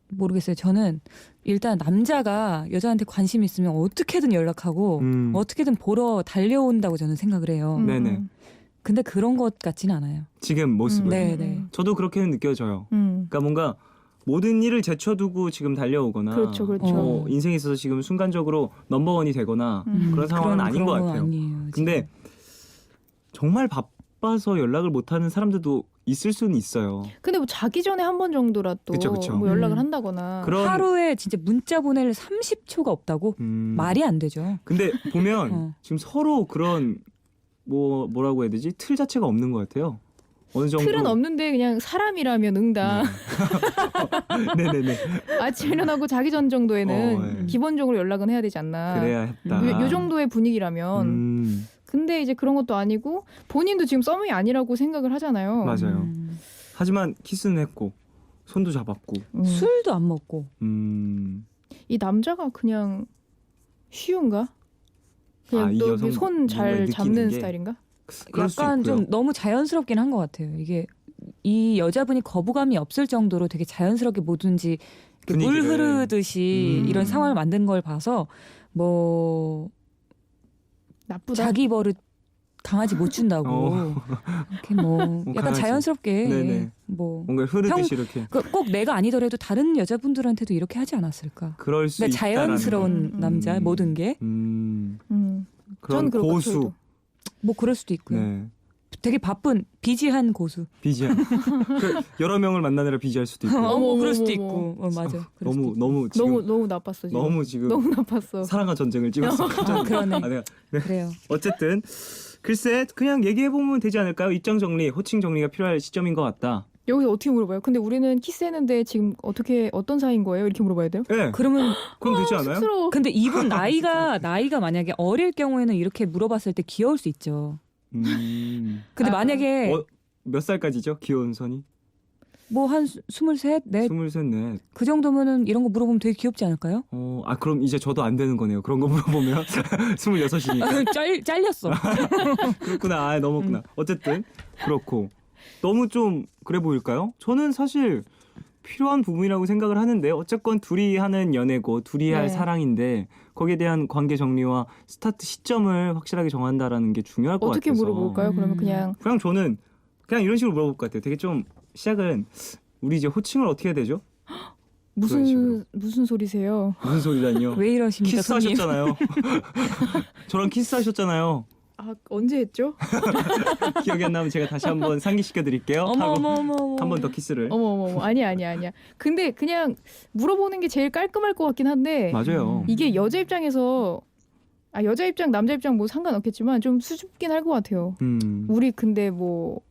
모르겠어요. 저는 일단 남자가 여자한테 관심 있으면 어떻게든 연락하고 어떻게든 보러 달려온다고 저는 생각을 해요. 네네. 근데 그런 것 같지는 않아요. 지금 모습을. 네네. 저도 그렇게는 느껴져요. 그러니까 뭔가 모든 일을 제쳐두고 지금 달려오거나 그렇죠, 그렇죠. 인생에 있어서 지금 순간적으로 넘버원이 되거나 그런 상황은 아닌 것 그런 건 같아요. 아니에요, 근데 정말 바빠서 연락을 못하는 사람들도 있을 수는 있어요. 근데 뭐 자기 전에 한 번 정도라도 그쵸. 뭐 연락을 한다거나. 그런 하루에 진짜 문자 보낼 30초가 없다고? 말이 안 되죠. 근데 보면 지금 서로 그런 뭐라고 해야 되지? 틀 자체가 없는 것 같아요. 어느 정도 틀은 없는데 그냥 사람이라면 응당. 네네네. 아침 일어나고 자기 전 정도에는 기본적으로 연락은 해야 되지 않나. 그래야 했다. 요 정도의 분위기라면. 근데 이제 그런 것도 아니고 본인도 지금 썸이 아니라고 생각을 하잖아요. 맞아요. 하지만 키스는 했고 손도 잡았고 술도 안 먹고. 이 남자가 그냥 쉬운가? 그냥 이 또 여성 손 잘 뭔가를 잡는 느끼는 게? 스타일인가? 그럴 수 약간 있고요. 좀 너무 자연스럽긴 한 것 같아요. 이게 이 여자분이 거부감이 없을 정도로 되게 자연스럽게 뭐든지 이렇게 물 분위기를. 흐르듯이 이런 상황을 만든 걸 봐서 뭐 나쁘다. 자기 버릇 강아지 못 준다고 이렇게 뭐 약간 강아지. 자연스럽게 네네. 뭐 뭔가 흐르듯이 이렇게 꼭 내가 아니더라도 다른 여자분들한테도 이렇게 하지 않았을까? 그럴 수 그러니까 있다라는 자연스러운 거. 남자 모든 게 뭐 그런 저는 그럴 것 고수. 같아요. 그럴 수도 있고요. 네. 되게 바쁜 비지한 고수. 비지할. 그 여러 명을 만나느라 비지할 수도 있고. 어머 그럴 어머, 수도 어머. 있고 맞아. 그럴 수도 너무 있고. 너무 지금 너무 나빴어 지금. 너무 지금 너무 나빴어. 사랑과 전쟁을 찍었어. 그러네. 아, 내가 그래요. 어쨌든 글쎄 그냥 얘기해 보면 되지 않을까요? 입장 정리, 호칭 정리가 필요할 시점인 것 같다. 여기서 어떻게 물어봐요? 근데 우리는 키스했는데 지금 어떤 사이인 거예요? 이렇게 물어봐야 돼요? 네. 그러면 그럼 되지 않아요? 쑥스러워. 근데 이분 나이가 만약에 어릴 경우에는 이렇게 물어봤을 때 귀여울 수 있죠. 근데 만약에 몇 살까지죠? 귀여운 선이? 뭐 한 23, 4 23, 4. 그 정도면은 이런 거 물어보면 되게 귀엽지 않을까요? 그럼 이제 저도 안 되는 거네요. 그런 거 물어보면 26이니까. 잘렸어. 그렇구나. 아, 넘었구나. 어쨌든 그렇고 너무 좀 그래 보일까요? 저는 사실 필요한 부분이라고 생각을 하는데 어쨌건 둘이 하는 연애고 둘이 할 네. 사랑인데 거기에 대한 관계 정리와 스타트 시점을 확실하게 정한다라는 게 중요할 것 어떻게 같아서 물어볼까요? 그러면 그냥 그냥 저는 그냥 이런 식으로 물어볼 것 같아요. 되게 좀 시작은 우리 이제 호칭을 어떻게 해야 되죠? 그런 식으로. 무슨 소리세요? 무슨 소리라니요? 왜 이러십니까, 손님? 키스하셨잖아요. 저랑 키스하셨잖아요. 아 언제 했죠? 기억이 안 나면 제가 다시 한번 상기시켜 드릴게요. 어머. 한 번 더 키스를. 어머 아니야. 근데 그냥 물어보는 게 제일 깔끔할 것 같긴 한데 맞아요. 이게 여자 입장에서 여자 입장 남자 입장 뭐 상관없겠지만 좀 수줍긴 할 것 같아요. 우리 근데 뭐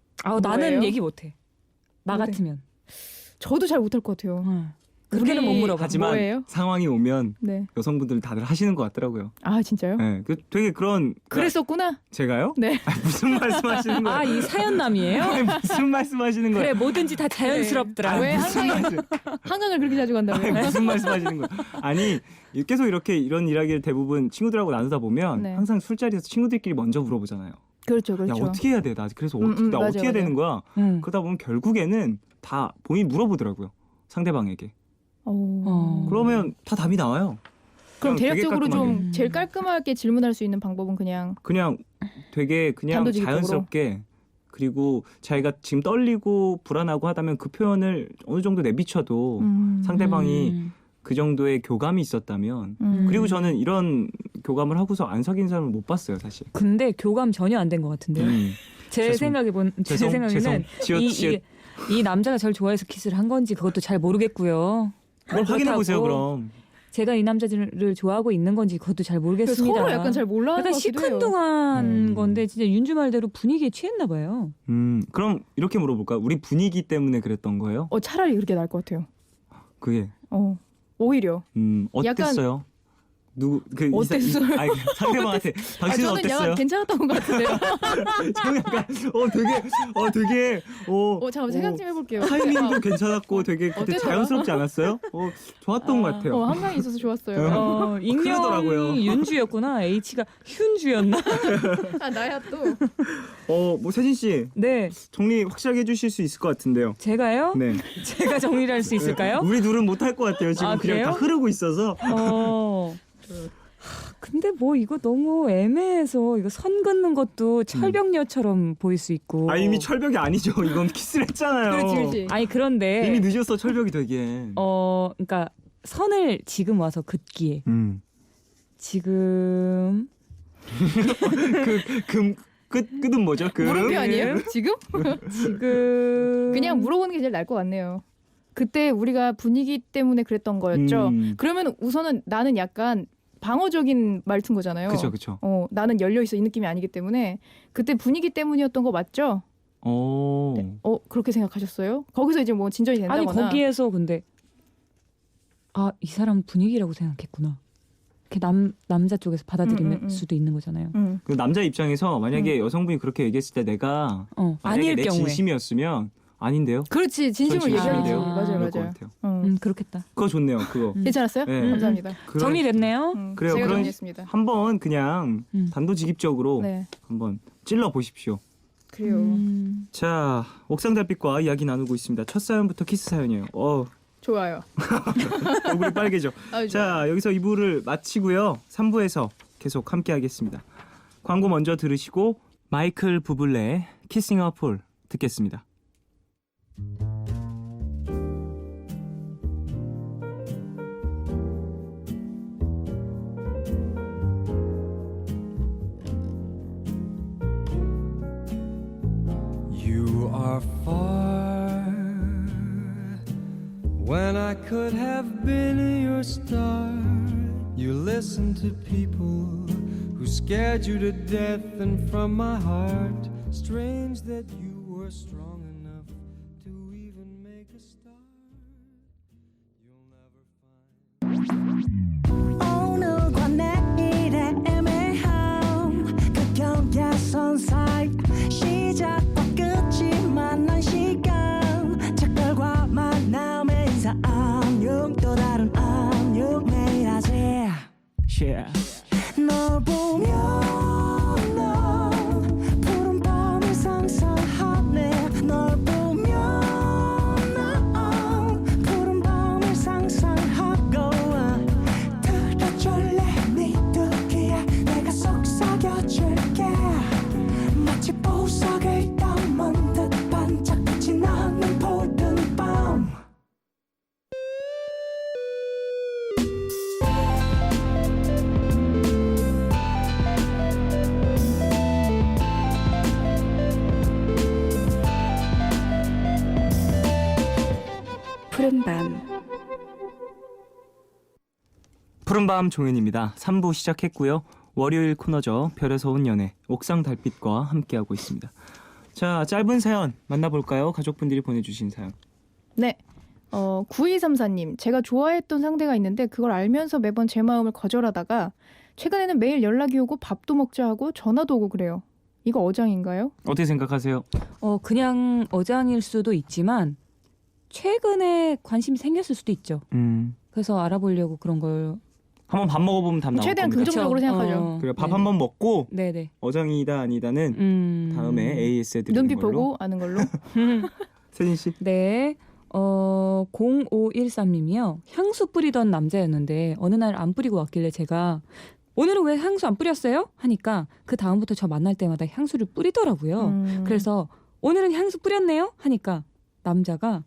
나는 뭐예요? 얘기 못해. 나 못해. 같으면. 저도 잘 못할 것 같아요. 그렇게는 못 물어봐. 하지만 뭐예요? 상황이 오면 네. 여성분들 다들 하시는 것 같더라고요. 아 진짜요? 네, 되게 그런. 그랬었구나. 제가요? 네. 무슨 말씀하시는 거예요? 이 사연남이에요? 아니, 무슨 말씀하시는 거예요? 그래 뭐든지 다 자연스럽더라. 왜 무슨 말씀? 한강을 그렇게 자주 간다고요? 아니, 무슨 말씀하시는 거예요? 아니 계속 이런 이야기를 대부분 친구들하고 나누다 보면 네. 항상 술자리에서 친구들끼리 먼저 물어보잖아요. 그렇죠. 야 어떻게 해야 돼? 나 그래서 나 맞아요, 어떻게 해야 맞아요. 되는 거야? 그러다 보면 결국에는 다 본인 물어보더라고요. 상대방에게. 그러면 다 답이 나와요. 그럼 되게 대략적으로 깔끔하게. 좀 제일 깔끔하게 질문할 수 있는 방법은 그냥 되게 그냥 단도직입적으로. 자연스럽게 그리고 자기가 지금 떨리고 불안하고 하다면 그 표현을 어느 정도 내비쳐도 상대방이 그 정도의 교감이 있었다면 그리고 저는 이런 교감을 하고서 안 사귄 사람을 못 봤어요 사실. 근데 교감 전혀 안 된 것 같은데요. 제 생각에는 이 남자가 저를 좋아해서 키스를 한 건지 그것도 잘 모르겠고요. 그걸 확인해 보세요 그렇다고 그럼. 제가 이 남자를 좋아하고 있는 건지 그것도 잘 모르겠습니다. 서로 약간 잘 몰라하는 약간 것 같기도 해요. 시큰둥한 건데 진짜 윤주 말대로 분위기에 취했나 봐요. 그럼 이렇게 물어볼까요? 우리 분위기 때문에 그랬던 거예요? 차라리 그렇게 나을 것 같아요. 그게 오히려 어땠어요? 누구 어땠어요? 상대방한테 당신은 저는 어땠어요? 약간 괜찮았던 것 같은데요. 저는 약간 되게 잠깐 생각 좀 해볼게요. 타이밍도 괜찮았고 되게 그때 어땠더라? 자연스럽지 않았어요? 좋았던 것 같아요. 한강에 있어서 좋았어요. 그러더라고요. 익명이 윤주였구나. H가 흉주였나? 나야 또. 뭐 세진 씨 네. 정리 확실하게 해주실 수 있을 것 같은데요. 제가요? 네. 제가 정리를 할 수 있을까요? 우리 둘은 못할 것 같아요. 지금 그냥 그래요? 다 흐르고 있어서. 근데 뭐 이거 너무 애매해서 이거 선 긋는 것도 철벽녀처럼 보일 수 있고. 이미 철벽이 아니죠. 이건 키스를 했잖아요. 그렇지. 아니 그런데 이미 늦었어 철벽이 되게. 그러니까 선을 지금 와서 긋기에 지금 끝은 뭐죠? 물음표 아니에요? 지금 그냥 음. 물어보는 게 제일 나을 것 같네요. 그때 우리가 분위기 때문에 그랬던 거였죠. 그러면 우선은 나는 약간 방어적인 말투인 거잖아요. 그렇죠. 나는 열려 있어 이 느낌이 아니기 때문에 그때 분위기 때문이었던 거 맞죠? 네. 그렇게 생각하셨어요? 거기서 이제 뭐 진전이 된다거나. 아니 거기에서 근데 이 사람 분위기라고 생각했구나. 이렇게 남자 쪽에서 받아들일 수도 있는 거잖아요. 그 남자 입장에서 만약에 여성분이 그렇게 얘기했을 때 내가 아닐 내 경우에 진심이었으면 아닌데요? 그렇지 진심을 전 얘기하지. 진심인데요? 맞아요. 그럴 것 같아요. 그렇겠다. 그거 좋네요. 그거. 괜찮았어요? 네. 감사합니다. 정리됐네요. 그래요. 제가 그런 정리했습니다. 한번 그냥 단도직입적으로 네. 한번 찔러 보십시오. 그래요. 자, 옥상 달빛과 이야기 나누고 있습니다. 첫 사연부터 키스 사연이에요. 좋아요. 얼굴이 빨개져. 아주 좋아요. 자, 여기서 2부를 마치고요. 3부에서 계속 함께 하겠습니다. 광고 먼저 들으시고 마이클 부블레의 키싱 어 폴 듣겠습니다. You are far when I could have been your star. You listen to people who scared you to death, and from my heart, strange that you were strong enough to even make a start. You'll never find. 오늘과 내일의 애매함 그 경계선 사이 시작과 끝이 만난 시간 착각과 만남의 인사 안녕 또 다른 안녕 매일 하지 널 보면 난 푸른 밤을 상상하네 널 보면 난 푸른 밤을 상상하고 들어줄래 네 두기에 내가 속삭여줄게 마치 보석을 담은 듯 반짝빛이 나는 푸른 밤 푸른밤 푸른밤 종현입니다. 3부 시작했고요. 월요일 코너죠. 별에서 온 연애 옥상 달빛과 함께하고 있습니다. 자, 짧은 사연 만나볼까요? 가족분들이 보내주신 사연. 네. 9234님, 제가 좋아했던 상대가 있는데 그걸 알면서 매번 제 마음을 거절하다가 최근에는 매일 연락이 오고 밥도 먹자 하고 전화도 오고 그래요. 이거 어장인가요? 어떻게 생각하세요? 그냥 어장일 수도 있지만 최근에 관심이 생겼을 수도 있죠. 그래서 알아보려고 그런 걸 한번 밥 먹어보면 답 나올 최대한 겁니다. 긍정적으로 생각하죠. 그래, 밥 네네. 한번 먹고 네네. 어장이다 아니다는 다음에 AS 드리는 눈빛 걸로. 보고 아는 걸로. 세진 씨. 네. 0513님이요. 향수 뿌리던 남자였는데 어느 날 안 뿌리고 왔길래 제가 오늘은 왜 향수 안 뿌렸어요? 하니까 그 다음부터 저 만날 때마다 향수를 뿌리더라고요. 그래서 오늘은 향수 뿌렸네요? 하니까 남자가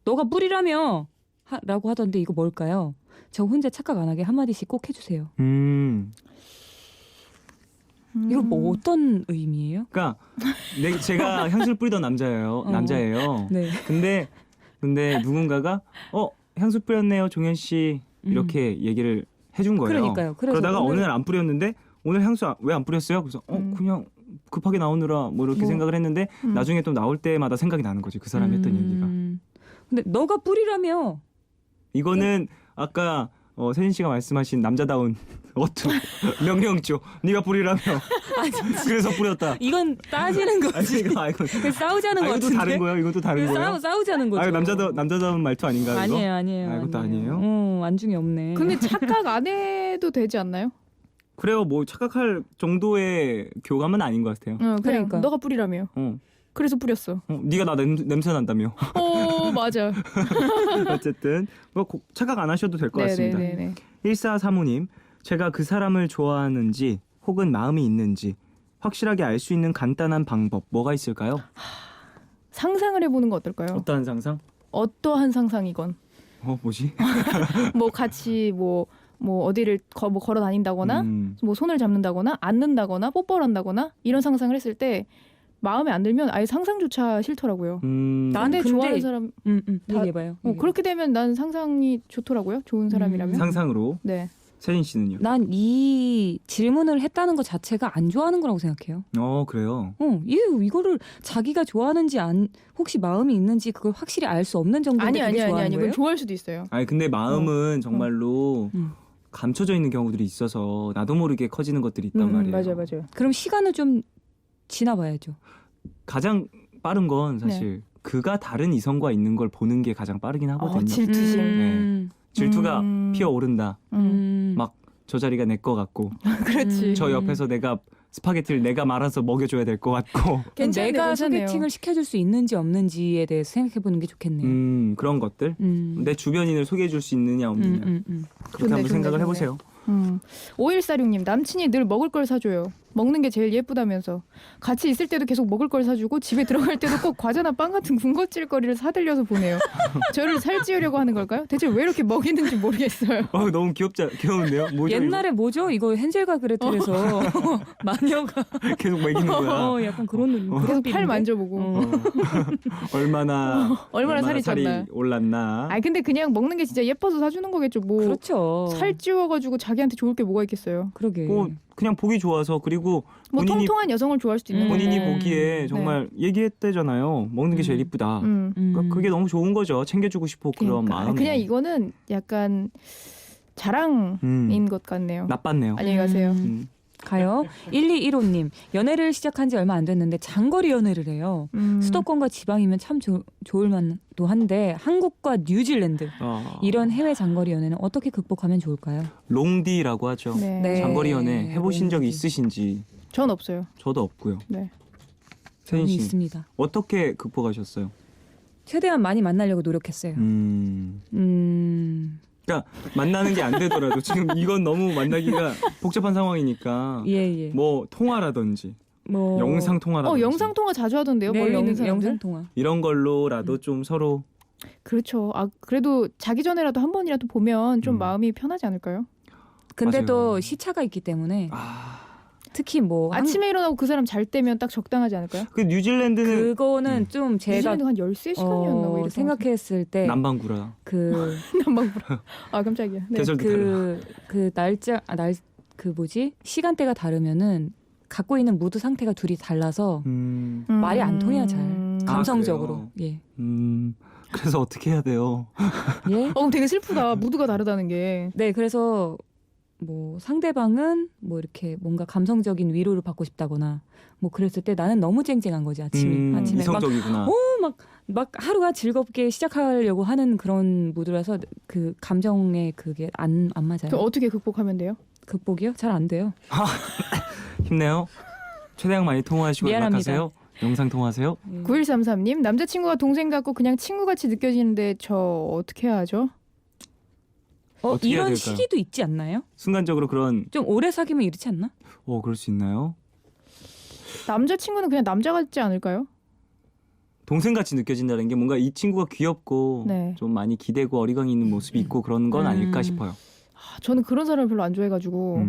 너가 뿌리라며 라고 하던데 이거 뭘까요? 저 혼자 착각 안 하게 한마디씩 꼭 해주세요. 이거 뭐 어떤 의미예요? 그러니까 제가 향수를 뿌리던 남자예요. 네. 근데 누군가가 향수 뿌렸네요, 종현 씨 이렇게 얘기를 해준 거예요. 그러니까요. 그래서 그러다가 어느 날 안 뿌렸는데 오늘 향수 왜 안 뿌렸어요? 그래서 그냥 급하게 나오느라 뭐 이렇게 생각을 했는데 나중에 또 나올 때마다 생각이 나는 거지, 그 사람이 했던 얘기가. 근데 너가 뿌리라며. 이거는 아까 세진 씨가 말씀하신 남자다운 어투 명령조. 네가 뿌리라며. 그래서 뿌렸다. 이건 따지는 거지. 이거 싸우자는 거 이것도 같은데. 다른 거예요? 이것도 다른 거예요? 싸우자는 거죠. 남자다운 말투 아닌가요? 이거? 아니에요. 이것도 아니에요? 안중이 없네. 근데 착각 안 해도 되지 않나요? 그래요. 뭐 착각할 정도의 교감은 아닌 것 같아요. 그냥 그러니까. 너가 뿌리라며. 그래서 뿌렸어. 네가 나 냄새 난다며. 맞아. 어쨌든 뭐 착각 안 하셔도 될 것 같습니다. 네네네. 1435님, 제가 그 사람을 좋아하는지 혹은 마음이 있는지 확실하게 알 수 있는 간단한 방법 뭐가 있을까요? 상상을 해보는 거 어떨까요? 어떠한 상상? 어떠한 상상이건. 뭐지? 뭐 같이 뭐 어디를 걸어 다닌다거나 뭐 손을 잡는다거나 앉는다거나 뽀뽀를 한다거나 이런 상상을 했을 때 마음에 안 들면 아예 상상조차 싫더라고요. 나한테 좋아하는 사람 얘기해봐요. 그렇게 되면 난 상상이 좋더라고요. 좋은 사람이라면. 상상으로. 네. 세진 씨는요? 난 이 질문을 했다는 것 자체가 안 좋아하는 거라고 생각해요. 그래요? 이거를 자기가 좋아하는지 혹시 마음이 있는지 그걸 확실히 알 수 없는 정도인데 아니. 좋아하는 거예요? 그건 좋아할 수도 있어요. 아니 근데 마음은 정말로 감춰져 있는 경우들이 있어서 나도 모르게 커지는 것들이 있단 말이에요. 맞아요. 그럼 시간을 좀 지나봐야죠. 가장 빠른 건 사실 그가 다른 이성과 있는 걸 보는 게 가장 빠르긴 하거든요. 질투심. 질투가 피어오른다. 막 저 자리가 내 거 같고 그렇지. 저 옆에서 내가 스파게티를 내가 말아서 먹여줘야 될 것 같고 괜찮네요, 내가 괜찮네요. 소개팅을 시켜줄 수 있는지 없는지에 대해서 생각해보는 게 좋겠네요. 그런 것들 내 주변인을 소개해줄 수 있느냐 없느냐 그렇게 좋네, 한번 생각을 좋네. 해보세요. 5146님 남친이 늘 먹을 걸 사줘요. 먹는 게 제일 예쁘다면서 같이 있을 때도 계속 먹을 걸 사주고 집에 들어갈 때도 꼭 과자나 빵 같은 군것질거리를 사들려서 보내요. 저를 살찌우려고 하는 걸까요? 대체 왜 이렇게 먹이는지 모르겠어요. 너무 귀여운데요? 뭐죠, 옛날에 뭐죠? 이거 헨젤과 그레텔에서 마녀가 이거? 계속 먹이는 거야. 약간 그런 계속 팔 느낌인데? 만져보고. 얼마나 살이 쪘나. 올랐나. 아 근데 그냥 먹는 게 진짜 예뻐서 사주는 거겠죠. 뭐 그렇죠. 살찌워가지고 자기한테 좋을 게 뭐가 있겠어요. 그러게. 그냥 보기 좋아서 그리고 뭐 본인이 통통한 여성을 좋아할 수도 있는 본인이 거고. 보기에 정말 얘기했대잖아요. 먹는 게 제일 이쁘다. 그러니까 그게 너무 좋은 거죠. 챙겨주고 싶고 그런 그러니까. 마음. 그냥 이거는 약간 자랑인 것 같네요. 나빴네요. 안녕히 가세요. 가요. 1215님 연애를 시작한 지 얼마 안 됐는데 장거리 연애를 해요. 수도권과 지방이면 참 좋을 만도 한데 한국과 뉴질랜드 이런 해외 장거리 연애는 어떻게 극복하면 좋을까요? 롱디라고 하죠. 네. 장거리 연애 해보신 적이 있으신지. 전 없어요. 저도 없고요. 네. 세인 저는 씨 있습니다. 어떻게 극복하셨어요? 최대한 많이 만나려고 노력했어요. 그러니까 만나는 게 안 되더라도 지금 이건 너무 만나기가 복잡한 상황이니까 예. 뭐 통화라든지 뭐 영상 통화라든지 영상 통화 자주 하던데요. 네, 멀리 있는 사람들. 영상 통화. 이런 걸로라도 좀 서로 그렇죠. 아 그래도 자기 전에라도 한 번이라도 보면 좀 마음이 편하지 않을까요? 근데 맞아요. 또 시차가 있기 때문에 특히 뭐 아침에 일어나고 그 사람 잘 때면 딱 적당하지 않을까요? 그 뉴질랜드는 그거는 좀 제가 뉴질랜드 한 13시간이었나 뭐 이랬던 생각했을 때 남방구라 그 남방구라. 아 깜짝이야. 네. 계절도 달라. 그 날짜 그 뭐지 시간대가 다르면은 갖고 있는 무드 상태가 둘이 달라서 말이 안 통해요 잘 감성적으로. 예. 그래서 어떻게 해야 돼요? 예. 그럼 되게 슬프다. 무드가 다르다는 게. 네, 그래서 뭐 상대방은 뭐 이렇게 뭔가 감성적인 위로를 받고 싶다거나 뭐 그랬을 때 나는 너무 쨍쨍한 거지 아침에 이성적이구나. 막 하루가 즐겁게 시작하려고 하는 그런 무드라서 그 감정에 그게 안 맞아요. 그 어떻게 극복하면 돼요? 극복이요? 잘 안 돼요. 힘내요. 최대한 많이 통화하시고 미안합니다. 연락하세요. 영상 통화하세요. 9133님 남자친구가 동생 같고 그냥 친구같이 느껴지는데 저 어떻게 해야 하죠? 어떻게 해야 이런 될까요? 시기도 있지 않나요? 순간적으로 그런 좀 오래 사귀면 이렇지 않나? 그럴 수 있나요? 남자친구는 그냥 남자 같지 않을까요? 동생같이 느껴진다는 게 뭔가 이 친구가 귀엽고 네. 좀 많이 기대고 어리광이 있는 모습이 있고 그런 건 아닐까 싶어요. 저는 그런 사람을 별로 안 좋아해가지고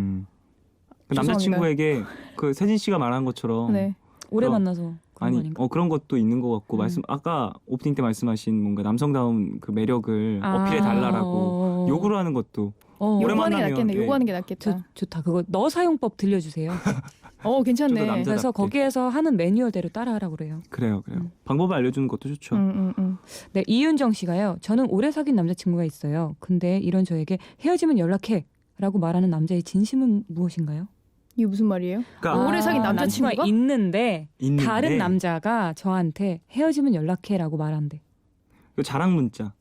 그 남자친구에게 그 세진 씨가 말한 것처럼 네. 오래 만나서 그런 거 아닌가? 그런 것도 있는 것 같고 아까 오프닝 때 말씀하신 뭔가 남성다운 그 매력을 어필해 달라라고 요구를 하는 것도 오래 요구하는 게 만나면, 낫겠네. 예. 요구하는 게 낫겠다. 좋다. 그거 너 사용법 들려주세요. 괜찮네. 저도 남자- 그래서 남자답게. 거기에서 하는 매뉴얼대로 따라하라고 그래요. 그래요. 방법을 알려주는 것도 좋죠. 네, 이윤정 씨가요. 저는 오래 사귄 남자친구가 있어요. 근데 이런 저에게 헤어지면 연락해 라고 말하는 남자의 진심은 무엇인가요? 이게 무슨 말이에요? 그러니까 오래 사귄 남자친구가 있는데 다른 남자가 저한테 헤어지면 연락해라고 말한대. 그 자랑 문자.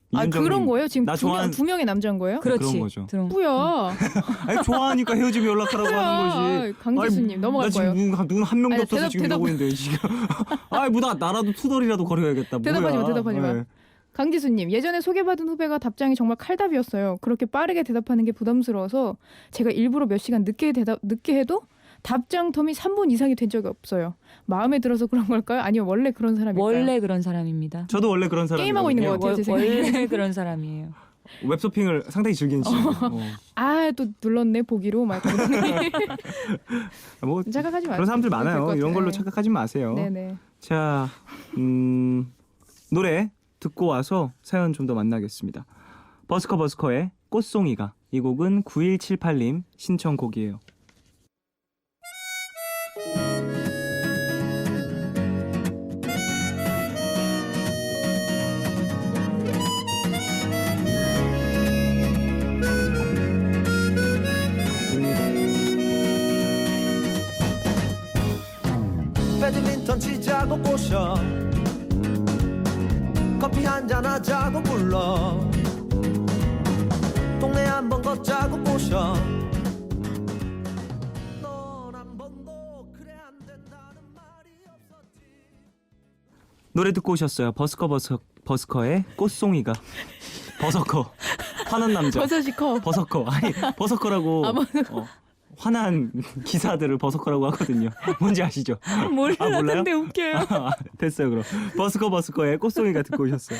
이윤정님, 그런 거예요? 지금 나 좋아하는- 두 명의 남자인 거예요? 그렇지. 그런 거죠. 뭐야? 아니 좋아하니까 헤어지면 연락하라고 하는 거지. 강지수님 넘어갈 나 거예요. 지금 눈 한 명도 아니, 없어서 지금 이러고 있는데 지금. 나라도 투덜이라도 거려야겠다. 대답하지 마, 뭐야. 대답하지 마. 강지수님 예전에 소개받은 후배가 답장이 정말 칼답이었어요. 그렇게 빠르게 대답하는 게 부담스러워서 제가 일부러 몇 시간 늦게 해도 답장 텀이 3분 이상이 된 적이 없어요. 마음에 들어서 그런 걸까요? 아니면 원래 그런 사람일까요? 원래 그런 사람입니다. 저도 원래 그런 사람이에요. 게임하고 있는 것 같아요. 제 생각에. 원래 그런 사람이에요. 웹서핑을 상당히 즐기는 친구. 또 눌렀네 보기로 막 뭐 착각하지 마세요. 그런 사람들 많아요. 것 이런 걸로 같아요. 착각하지 마세요. 네네. 자, 노래 듣고 와서 사연 좀 더 만나겠습니다. 버스커의 꽃송이가, 이 곡은 9178님 신청곡이에요. 배드민턴 치자고 꼬셔 커피 한잔 하자고 불러 동네 한번 걷자고 꼬셔 노래 듣고 오셨어요. 버스커의 꽃송이가. 버서커. 화난 남자. 버섯이 커. 버서커. 아니 버서커라고 화난 기사들을 버서커라고 하거든요. 뭔지 아시죠? 몰랐는데 웃겨요. 됐어요 그럼. 버스커의 꽃송이가 듣고 오셨어요.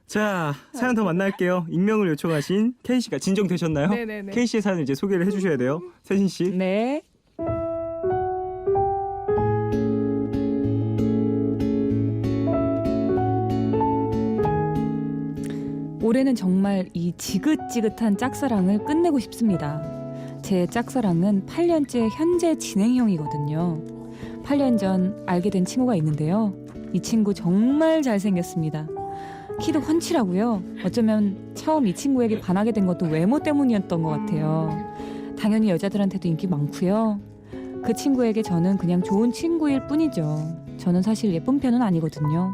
자 사연 더 만날게요. 익명을 요청하신 K씨가 진정되셨나요? 네네네. K씨의 사연을 이제 소개를 해주셔야 돼요. 세진씨. 네. 올해는 정말 이 지긋지긋한 짝사랑을 끝내고 싶습니다. 제 짝사랑은 8년째 현재 진행형이거든요. 8년 전 알게 된 친구가 있는데요. 이 친구 정말 잘생겼습니다. 키도 훤칠하고요. 어쩌면 처음 이 친구에게 반하게 된 것도 외모 때문이었던 것 같아요. 당연히 여자들한테도 인기 많고요. 그 친구에게 저는 그냥 좋은 친구일 뿐이죠. 저는 사실 예쁜 편은 아니거든요.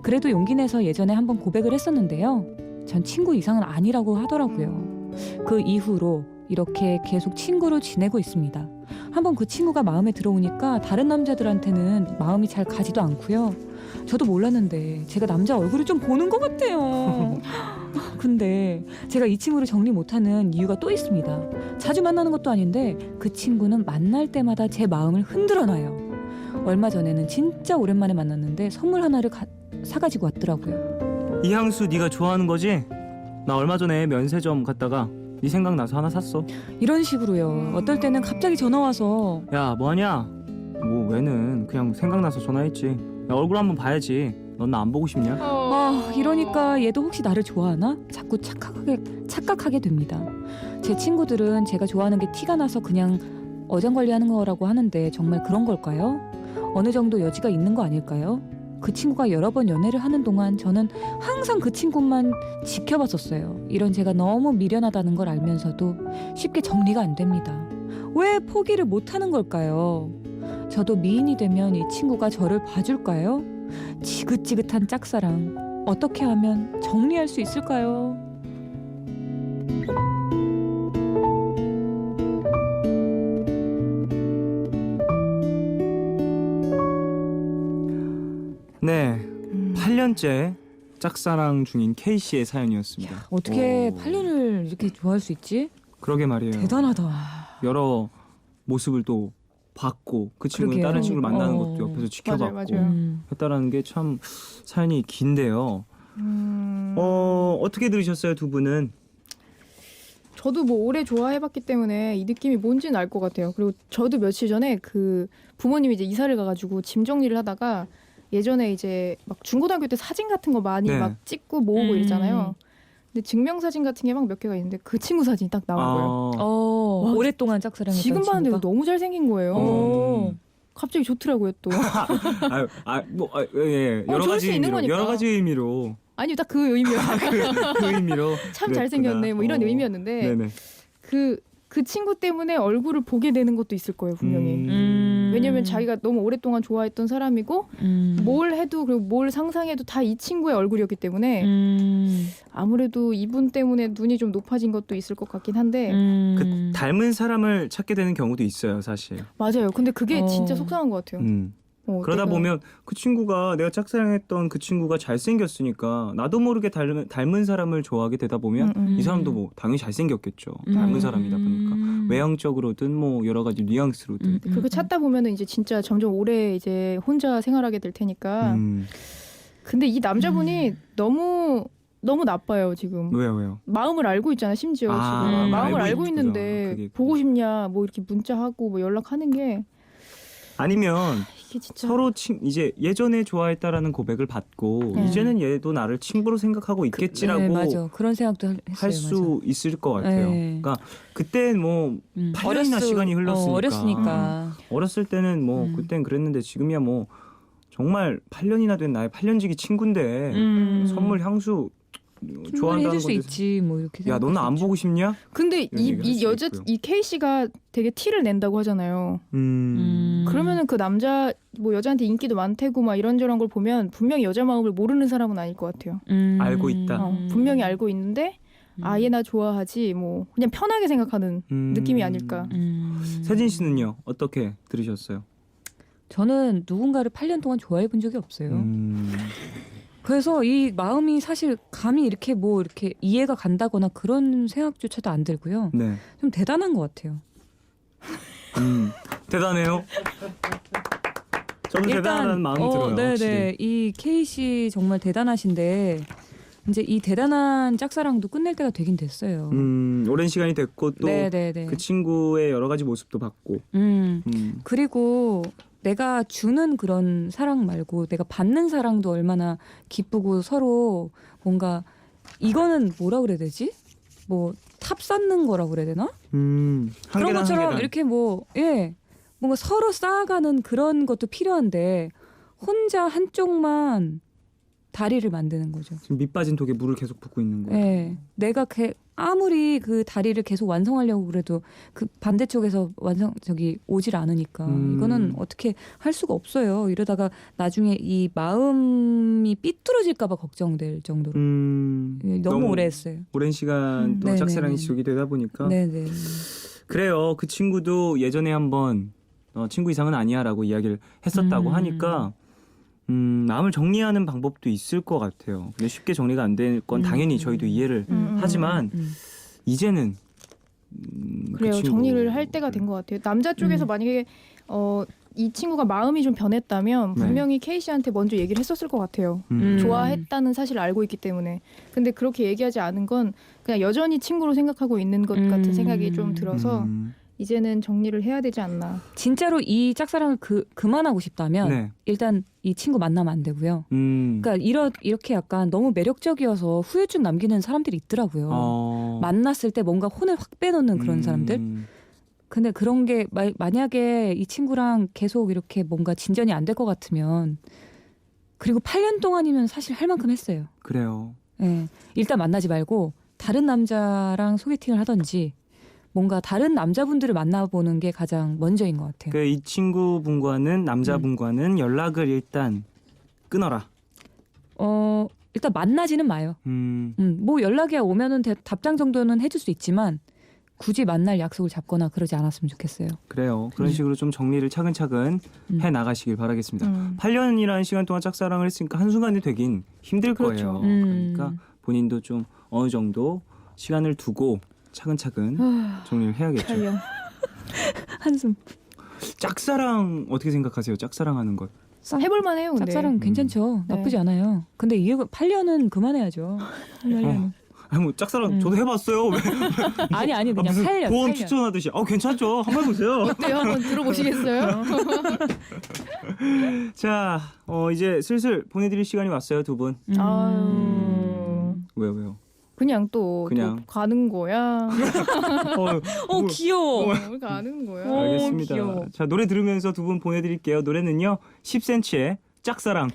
그래도 용기 내서 예전에 한번 고백을 했었는데요. 전 친구 이상은 아니라고 하더라고요. 그 이후로 이렇게 계속 친구로 지내고 있습니다. 한번 그 친구가 마음에 들어오니까 다른 남자들한테는 마음이 잘 가지도 않고요. 저도 몰랐는데 제가 남자 얼굴을 좀 보는 것 같아요. 근데 제가 이 친구를 정리 못하는 이유가 또 있습니다. 자주 만나는 것도 아닌데 그 친구는 만날 때마다 제 마음을 흔들어놔요. 얼마 전에는 진짜 오랜만에 만났는데 선물 하나를 사가지고 왔더라고요. 이 향수 네가 좋아하는 거지? 나 얼마 전에 면세점 갔다가 네 생각나서 하나 샀어. 이런 식으로요. 어떨 때는 갑자기 전화 와서 야 뭐하냐? 뭐 왜는 그냥 생각나서 전화했지. 야, 얼굴 한번 봐야지. 넌 나 안 보고 싶냐? 이러니까 얘도 혹시 나를 좋아하나? 자꾸 착각하게 됩니다. 제 친구들은 제가 좋아하는 게 티가 나서 그냥 어장관리하는 거라고 하는데 정말 그런 걸까요? 어느 정도 여지가 있는 거 아닐까요? 그 친구가 여러 번 연애를 하는 동안 저는 항상 그 친구만 지켜봤었어요. 이런 제가 너무 미련하다는 걸 알면서도 쉽게 정리가 안 됩니다. 왜 포기를 못하는 걸까요? 저도 미인이 되면 이 친구가 저를 봐줄까요? 지긋지긋한 짝사랑 어떻게 하면 정리할 수 있을까요? 네, 8년째 짝사랑 중인 K씨의 사연이었습니다. 어떻게 오, 8년을 이렇게 좋아할 수 있지? 그러게 말이에요. 대단하다. 여러 모습을 또 봤고 그 친구는 그러게요. 다른 친구를 만나는 어. 것도 옆에서 지켜봤고 맞아요. 했다라는 게 참 사연이 긴데요. 어떻게 들으셨어요 두 분은? 저도 뭐 오래 좋아해봤기 때문에 이 느낌이 뭔지는 알 것 같아요. 그리고 저도 며칠 전에 그 부모님이 이제 이사를 가가지고 짐 정리를 하다가 예전에 이제 막 중고등학교 때 사진 같은 거 많이 네. 막 찍고 모으고 이러잖아요. 근데 증명사진 같은 게 막 몇 개가 있는데 그 친구 사진이 딱 나온 거예요. 와, 오랫동안 짝사랑했던 지금 봤는데 친구가? 너무 잘생긴 거예요. 갑자기 좋더라고요 또. 여러 좋을 가지 수 있는 의미로, 거니까. 여러 가지 의미로 아니 딱 그 의미였어요. 그 의미로 참 그랬구나. 잘생겼네 뭐 이런 의미였는데 네네. 그 친구 때문에 얼굴을 보게 되는 것도 있을 거예요 분명히. 왜냐면 자기가 너무 오랫동안 좋아했던 사람이고 뭘 해도 그리고 뭘 상상해도 다 이 친구의 얼굴이었기 때문에 아무래도 이분 때문에 눈이 좀 높아진 것도 있을 것 같긴 한데 그 닮은 사람을 찾게 되는 경우도 있어요 사실. 맞아요. 근데 그게 진짜 속상한 것 같아요. 그러다 보면 그 친구가 내가 짝사랑했던 그 친구가 잘생겼으니까 나도 모르게 닮은 사람을 좋아하게 되다 보면 이 사람도 뭐 당연히 잘생겼겠죠. 닮은 사람이다 보니까 외형적으로든 뭐 여러 가지 뉘앙스로든. 그렇게 찾다 보면은 이제 진짜 점점 오래 이제 혼자 생활하게 될 테니까. 근데 이 남자분이 너무 나빠요 지금. 왜요? 마음을 알고 있잖아 심지어 지금. 마음을 알고 있는데 보고 싶냐 뭐 이렇게 문자하고 뭐 연락하는 게 아니면 이게 진짜 서로 이제 예전에 좋아했다라는 고백을 받고 이제는 얘도 나를 친구로 생각하고 있겠지라고 네, 맞아. 그런 생각도 했어요. 할 수 있을 것 같아요. 네. 그러니까 그때 뭐 8년이나 시간이 흘렀으니까 어렸으니까. 어렸을 때는 뭐 그땐 그랬는데 지금이야 뭐 정말 8년이나 된 나의 8년지기 친구인데 선물 향수 좋아한다는 해줄 수 건데 있지 뭐 이렇게. 야 너는 안 보고 싶냐? 근데 이런 얘기를 이 할 여자 수 있고요. 이 K 씨가 되게 티를 낸다고 하잖아요. 그러면은 그 남자 뭐 여자한테 인기도 많대고 막 이런저런 걸 보면 분명히 여자 마음을 모르는 사람은 아닐 것 같아요. 알고 있다. 분명히 알고 있는데 얘 나 좋아하지 뭐 그냥 편하게 생각하는 느낌이 아닐까. 세진 씨는요 어떻게 들으셨어요? 저는 누군가를 8년 동안 좋아해 본 적이 없어요. 그래서 이 마음이 사실 감히 이렇게 뭐 이렇게 이해가 간다거나 그런 생각조차도 안 들고요. 네. 좀 대단한 것 같아요. 대단해요. 저는 대단한 마음이 들어요. 네네. 확실히. 이 K 씨 정말 대단하신데 이제 이 대단한 짝사랑도 끝낼 때가 되긴 됐어요. 오랜 시간이 됐고 또 네네네. 그 친구의 여러 가지 모습도 봤고. 그리고 내가 주는 그런 사랑 말고 내가 받는 사랑도 얼마나 기쁘고 서로 뭔가 이거는 뭐라 그래야 되지? 뭐 탑 쌓는 거라고 그래야 되나? 한 그런 계단, 한 것처럼 계단. 이렇게 뭔가 서로 쌓아가는 그런 것도 필요한데 혼자 한쪽만 다리를 만드는 거죠. 지금 밑 빠진 독에 물을 계속 붓고 있는 거예요. 네, 내가 아무리 그 다리를 계속 완성하려고 그래도 그 반대쪽에서 오질 않으니까 이거는 어떻게 할 수가 없어요. 이러다가 나중에 이 마음이 삐뚤어질까봐 걱정될 정도로 너무 오래 했어요. 오랜 시간 또 네네네. 짝사랑이 지속이 되다 보니까 네네. 그래요. 그 친구도 예전에 한번 친구 이상은 아니야라고 이야기를 했었다고 하니까 마음을 정리하는 방법도 있을 것 같아요. 근데 쉽게 정리가 안 될 건 당연히 저희도 이해를 하지만 이제는 그래요. 그 친구, 정리를 할 때가 된 것 같아요. 남자 쪽에서 만약에 이 친구가 마음이 좀 변했다면 네. 분명히 K 씨한테 먼저 얘기를 했었을 것 같아요. 좋아했다는 사실을 알고 있기 때문에. 근데 그렇게 얘기하지 않은 건 그냥 여전히 친구로 생각하고 있는 것 같은 생각이 좀 들어서 이제는 정리를 해야 되지 않나. 진짜로 이 짝사랑을 그만하고 싶다면 네. 일단 이 친구 만나면 안 되고요. 그러니까 이렇게 약간 너무 매력적이어서 후유증 남기는 사람들이 있더라고요. 만났을 때 뭔가 혼을 확 빼놓는 그런 사람들. 근데 그런 게 만약에 이 친구랑 계속 이렇게 뭔가 진전이 안 될 것 같으면 그리고 8년 동안이면 사실 할 만큼 했어요. 그래요. 네. 일단 만나지 말고 다른 남자랑 소개팅을 하든지 뭔가 다른 남자분들을 만나보는 게 가장 먼저인 것 같아요. 이 친구분과는 남자분과는 연락을 일단 끊어라. 일단 만나지는 마요. 뭐 연락이 오면은 답장 정도는 해줄 수 있지만 굳이 만날 약속을 잡거나 그러지 않았으면 좋겠어요. 그래요. 그런 식으로 좀 정리를 차근차근 해 나가시길 바라겠습니다. 8년이라는 시간 동안 짝사랑을 했으니까 한순간에 되긴 힘들 그렇죠. 거예요. 그러니까 본인도 좀 어느 정도 시간을 두고 차근차근 정리를 해야겠죠. 8년. 한숨. 짝사랑 어떻게 생각하세요? 짝사랑하는 것. 해볼만 해요. 근데. 짝사랑 괜찮죠. 네. 나쁘지 않아요. 근데 8년은 그만해야죠. 8년은. 아니 뭐 짝사랑 저도 해봤어요. 왜? 아니 그냥 무슨 8년. 보험 8년. 추천하듯이. 괜찮죠. 한번 보세요. 어때요? 한번 들어보시겠어요? 자, 이제 슬슬 보내드릴 시간이 왔어요, 두 분. 아유. 왜요? 그냥 또 가는 거야. 귀여워. 가는 거야. 알겠습니다. 귀여워. 자, 노래 들으면서 두 분 보내드릴게요. 노래는요 10cm의 짝사랑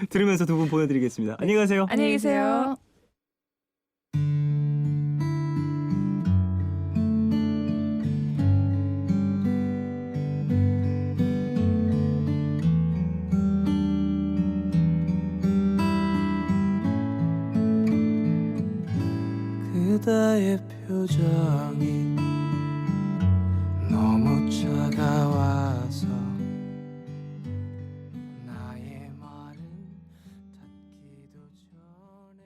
들으면서 두 분 보내드리겠습니다. 안녕히 가세요. 안녕히 계세요. 그대의 표정이 너무 차가워서 나의 말은 닿기도 전에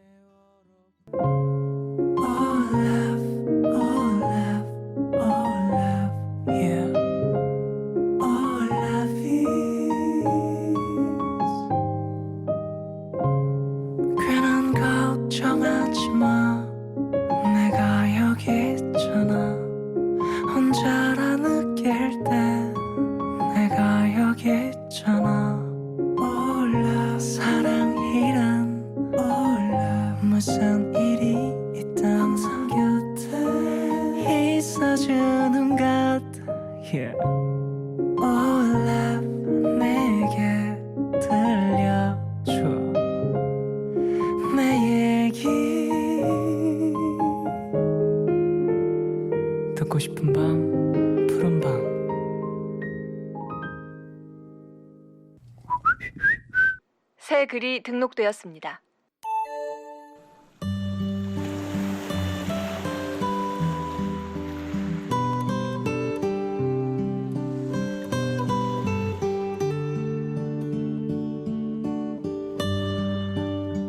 All love, all love, all love, yeah. All love is 괜한 걱정하지 마. 내가 여기 있잖아. 혼자라 느낄 때 내가 여기 있잖아. 몰라 사랑이란 몰라 무슨 일이 있든 항상 곁에 있어주는 것 yeah. 몰라 내게 들려줘 내 얘기 듣고 싶은 밤 푸른 밤 새 글이 등록되었습니다.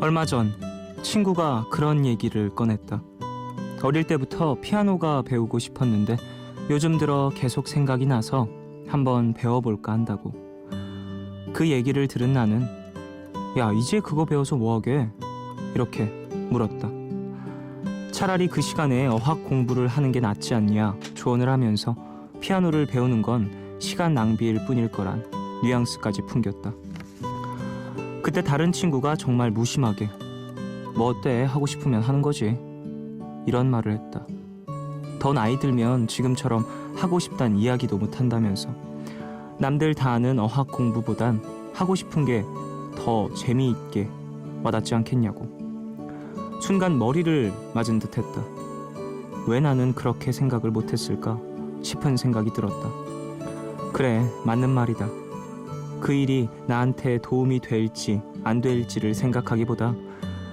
얼마 전 친구가 그런 얘기를 꺼냈다. 어릴 때부터 피아노가 배우고 싶었는데 요즘 들어 계속 생각이 나서 한번 배워볼까 한다고. 그 얘기를 들은 나는 야, 이제 그거 배워서 뭐하게? 이렇게 물었다. 차라리 그 시간에 어학 공부를 하는 게 낫지 않냐 조언을 하면서 피아노를 배우는 건 시간 낭비일 뿐일 거란 뉘앙스까지 풍겼다. 그때 다른 친구가 정말 무심하게 뭐 어때? 하고 싶으면 하는 거지. 이런 말을 했다. 더 나이 들면 지금처럼 하고 싶단 이야기도 못한다면서. 남들 다 아는 어학 공부보단 하고 싶은 게 더 재미있게 와닿지 않겠냐고. 순간 머리를 맞은 듯했다. 왜 나는 그렇게 생각을 못했을까 싶은 생각이 들었다. 그래, 맞는 말이다. 그 일이 나한테 도움이 될지 안 될지를 생각하기보다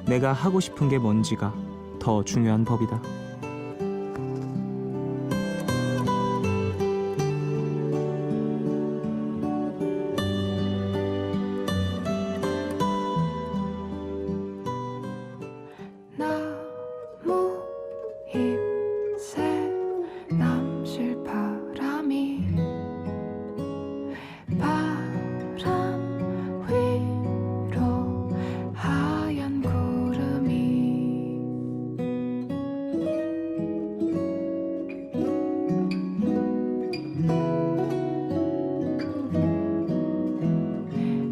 내가 하고 싶은 게 뭔지가 더 중요한 법이다. 나무 잎새 남실 바람이 바람 위로 하얀 구름이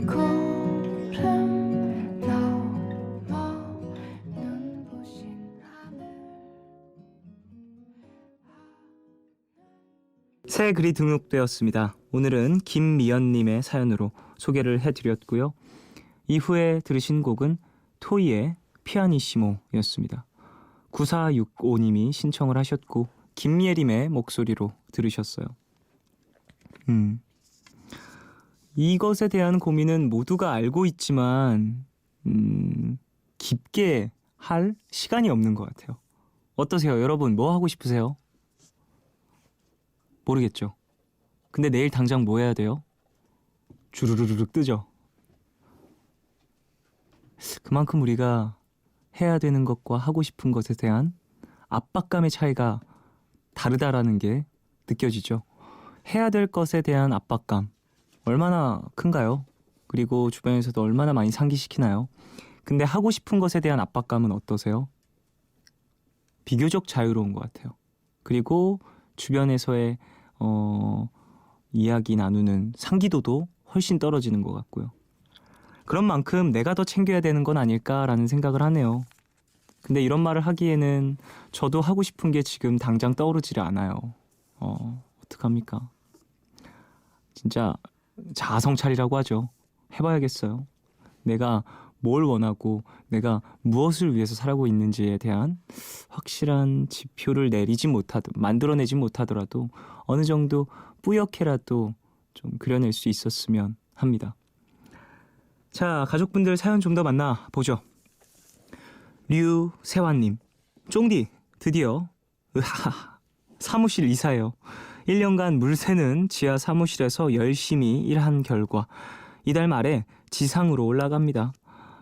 구름 넘어 눈부신 하늘. 새 글이 등록되었습니다. 오늘은 김미연님의 사연으로 소개를 해드렸고요. 이후에 들으신 곡은 토이의 피아니시모였습니다. 9465님이 신청을 하셨고 김예림의 목소리로 들으셨어요. 이것에 대한 고민은 모두가 알고 있지만 깊게 할 시간이 없는 것 같아요. 어떠세요? 여러분 뭐 하고 싶으세요? 모르겠죠. 근데 내일 당장 뭐 해야 돼요? 주르르륵 뜨죠. 그만큼 우리가 해야 되는 것과 하고 싶은 것에 대한 압박감의 차이가 다르다라는 게 느껴지죠. 해야 될 것에 대한 압박감 얼마나 큰가요? 그리고 주변에서도 얼마나 많이 상기시키나요? 근데 하고 싶은 것에 대한 압박감은 어떠세요? 비교적 자유로운 것 같아요. 그리고 주변에서의 이야기 나누는 상기도도 훨씬 떨어지는 것 같고요. 그런 만큼 내가 더 챙겨야 되는 건 아닐까라는 생각을 하네요. 근데 이런 말을 하기에는 저도 하고 싶은 게 지금 당장 떠오르지를 않아요. 어떡합니까? 진짜 자아성찰이라고 하죠. 해봐야겠어요. 내가 뭘 원하고 내가 무엇을 위해서 살아가고 있는지에 대한 확실한 지표를 만들어내지 못하더라도 어느 정도 뿌옇게라도 좀 그려낼 수 있었으면 합니다. 자, 가족분들 사연 좀 더 만나보죠. 류세환님, 쫑디 드디어 사무실 이사예요. 1년간 물 새는 지하 사무실에서 열심히 일한 결과 이달 말에 지상으로 올라갑니다.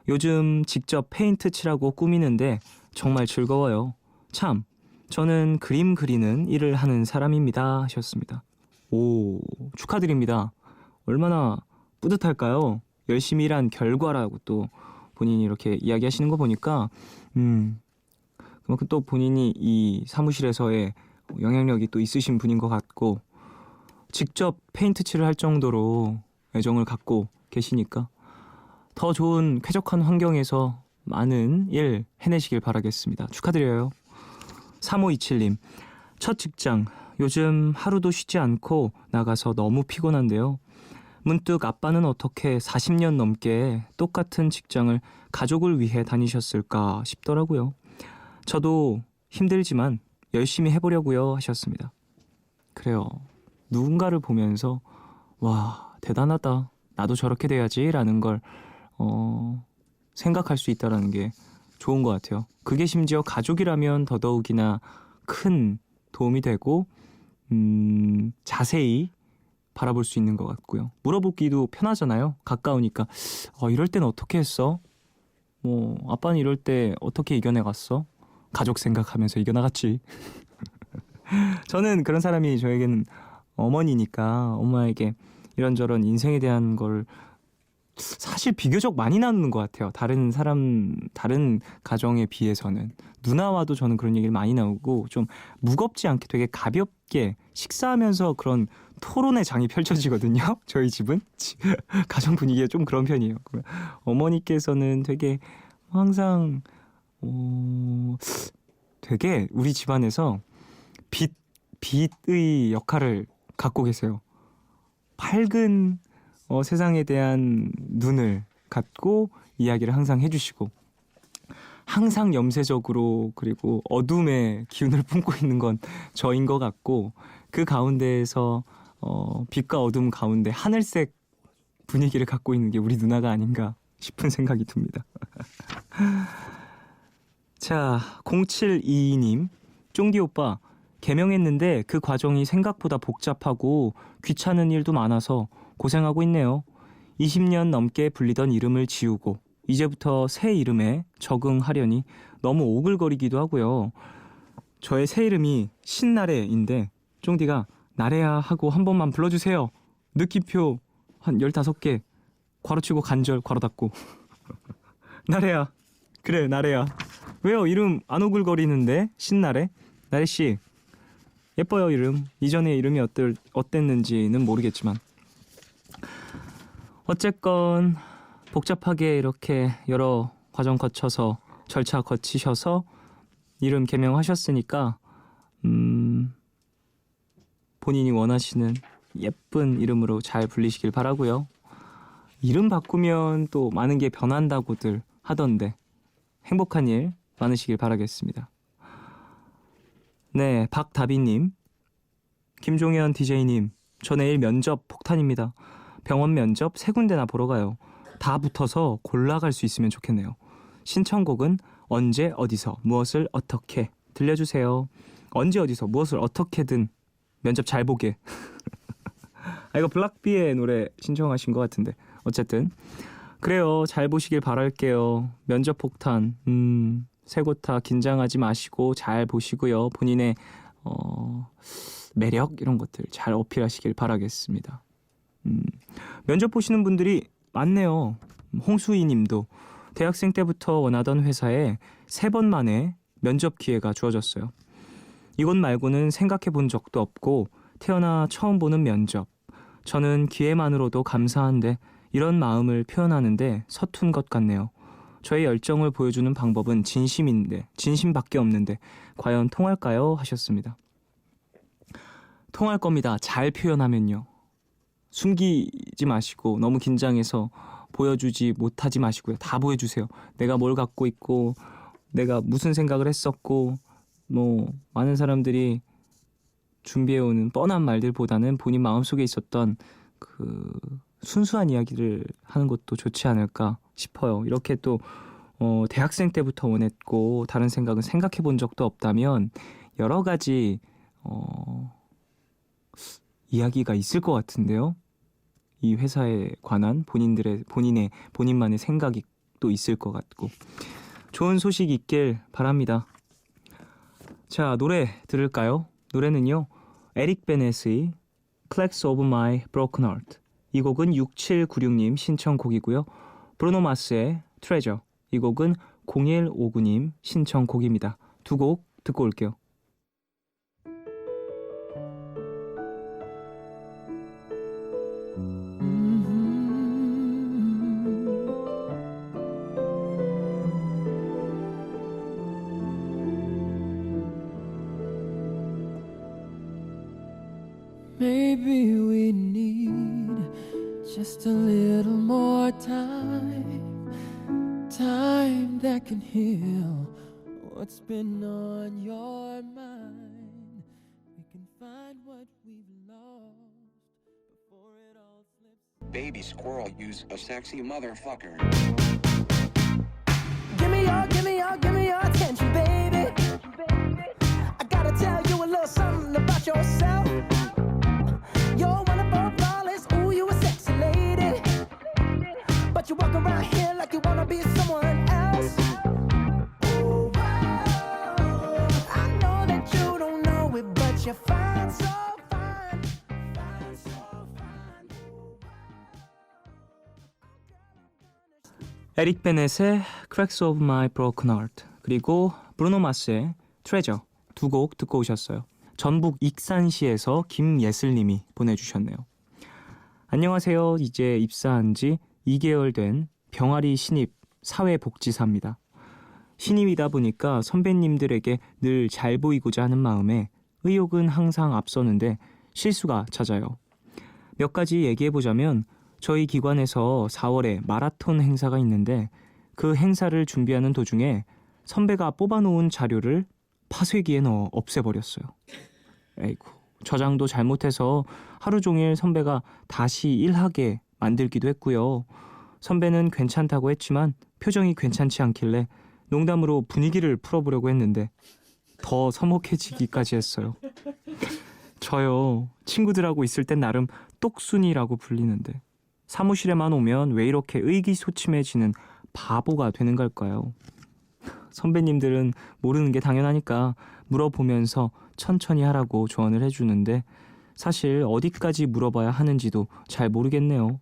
요즘 직접 페인트 칠하고 꾸미는데 정말 즐거워요. 참, 저는 그림 그리는 일을 하는 사람입니다 하셨습니다. 오, 축하드립니다. 얼마나 뿌듯할까요? 열심히 일한 결과라고 또 본인이 이렇게 이야기하시는 거 보니까 그만큼 또 본인이 이 사무실에서의 영향력이 또 있으신 분인 것 같고 직접 페인트 칠을 할 정도로 애정을 갖고 계시니까 더 좋은 쾌적한 환경에서 많은 일 해내시길 바라겠습니다. 축하드려요. 3527님, 첫 직장 요즘 하루도 쉬지 않고 나가서 너무 피곤한데요. 문득 아빠는 어떻게 40년 넘게 똑같은 직장을 가족을 위해 다니셨을까 싶더라고요. 저도 힘들지만 열심히 해보려고요 하셨습니다. 그래요. 누군가를 보면서 와, 대단하다. 나도 저렇게 돼야지 라는 걸 생각할 수 있다는 게 좋은 것 같아요. 그게 심지어 가족이라면 더더욱이나 큰 도움이 되고 자세히 바라볼 수 있는 것 같고요. 물어보기도 편하잖아요. 가까우니까 이럴 땐 어떻게 했어? 뭐 아빠는 이럴 때 어떻게 이겨내갔어? 가족 생각하면서 이겨나갔지. 저는 그런 사람이 저에게는 어머니니까 엄마에게 이런저런 인생에 대한 걸 사실 비교적 많이 나누는 것 같아요. 다른 가정에 비해서는. 누나와도 저는 그런 얘기를 많이 나누고 좀 무겁지 않게 되게 가볍게 식사하면서 그런 토론의 장이 펼쳐지거든요. 저희 집은 가정 분위기가 좀 그런 편이에요. 어머니께서는 되게 항상 되게 우리 집안에서 빛의 역할을 갖고 계세요. 밝은 세상에 대한 눈을 갖고 이야기를 항상 해주시고 항상 염세적으로 그리고 어둠의 기운을 뿜고 있는 건 저인 것 같고 그 가운데에서 빛과 어둠 가운데 하늘색 분위기를 갖고 있는 게 우리 누나가 아닌가 싶은 생각이 듭니다. 자, 0722님 쫑디 오빠 개명했는데 그 과정이 생각보다 복잡하고 귀찮은 일도 많아서 고생하고 있네요. 20년 넘게 불리던 이름을 지우고 이제부터 새 이름에 적응하려니 너무 오글거리기도 하고요. 저의 새 이름이 신나래인데 쫑디가 나래야 하고 한 번만 불러주세요. 느낌표 한 15개 괄호치고 간절 괄호 닫고 나래야 그래 나래야 왜요? 이름 안 오글거리는데 신나래? 나래씨 예뻐요 이름. 이전에 이름이 어땠는지는 모르겠지만 어쨌건 복잡하게 이렇게 여러 과정 거쳐서 절차 거치셔서 이름 개명하셨으니까 본인이 원하시는 예쁜 이름으로 잘 불리시길 바라고요. 이름 바꾸면 또 많은 게 변한다고들 하던데 행복한 일 많으시길 바라겠습니다. 네, 박다비님, 김종현 DJ님, 저 내일 면접 폭탄입니다. 병원 면접 3군데나 보러 가요. 다 붙어서 골라갈 수 있으면 좋겠네요. 신청곡은 언제 어디서 무엇을 어떻게 들려주세요. 언제 어디서 무엇을 어떻게든 면접 잘 보게. 이거 블락비의 노래 신청하신 것 같은데 어쨌든 그래요. 잘 보시길 바랄게요. 면접 폭탄 세 곳 다 긴장하지 마시고 잘 보시고요. 본인의 매력 이런 것들 잘 어필하시길 바라겠습니다. 면접 보시는 분들이 많네요. 홍수희 님도 대학생 때부터 원하던 회사에 3번 만에 면접 기회가 주어졌어요. 이곳 말고는 생각해 본 적도 없고 태어나 처음 보는 면접. 저는 기회만으로도 감사한데 이런 마음을 표현하는데 서툰 것 같네요. 저의 열정을 보여주는 방법은 진심밖에 없는데 과연 통할까요? 하셨습니다. 통할 겁니다. 잘 표현하면요. 숨기지 마시고 너무 긴장해서 보여주지 못하지 마시고요. 다 보여주세요. 내가 뭘 갖고 있고 내가 무슨 생각을 했었고 뭐 많은 사람들이 준비해오는 뻔한 말들보다는 본인 마음속에 있었던 그 순수한 이야기를 하는 것도 좋지 않을까 싶어요. 이렇게 또 대학생 때부터 원했고 다른 생각은 생각해 본 적도 없다면 여러 가지 이야기가 있을 것 같은데요. 이 회사에 관한 본인만의 생각이 또 있을 것 같고 좋은 소식 있길 바랍니다. 자, 노래 들을까요? 노래는요. 에릭 베넷의 Cracks of My Broken Heart. 이 곡은 6796님 신청곡이고요. 브루노 마스의 Treasure. 이 곡은 0159님 신청곡입니다. 두 곡 듣고 올게요. Maybe we need just a little more time. Time that can heal what's been on your mind. We can find what we've lost before it all slips. Baby squirrel, use a sexy motherfucker. Give me your attention, baby. I gotta tell you a little something about yourself. You're wonderful, flawless, ooh, you a sexy lady. But you walk around here like you wanna be someone else. 에릭 베넷의 Cracks of My Broken Heart 그리고 브루노 마스의 Treasure 두 곡 듣고 오셨어요. 전북 익산시에서 김예슬님이 보내주셨네요. 안녕하세요. 이제 입사한 지 2개월 된 병아리 신입 사회복지사입니다. 신입이다 보니까 선배님들에게 늘 잘 보이고자 하는 마음에 의욕은 항상 앞서는데 실수가 잦아요. 몇 가지 얘기해보자면 저희 기관에서 4월에 마라톤 행사가 있는데 그 행사를 준비하는 도중에 선배가 뽑아놓은 자료를 파쇄기에 넣어 없애버렸어요. 에이구, 저장도 잘못해서 하루 종일 선배가 다시 일하게 만들기도 했고요. 선배는 괜찮다고 했지만 표정이 괜찮지 않길래 농담으로 분위기를 풀어보려고 했는데 더 서먹해지기까지 했어요. 저요, 친구들하고 있을 땐 나름 똑순이라고 불리는데 사무실에만 오면 왜 이렇게 의기소침해지는 바보가 되는 걸까요? 선배님들은 모르는 게 당연하니까 물어보면서 천천히 하라고 조언을 해주는데 사실 어디까지 물어봐야 하는지도 잘 모르겠네요.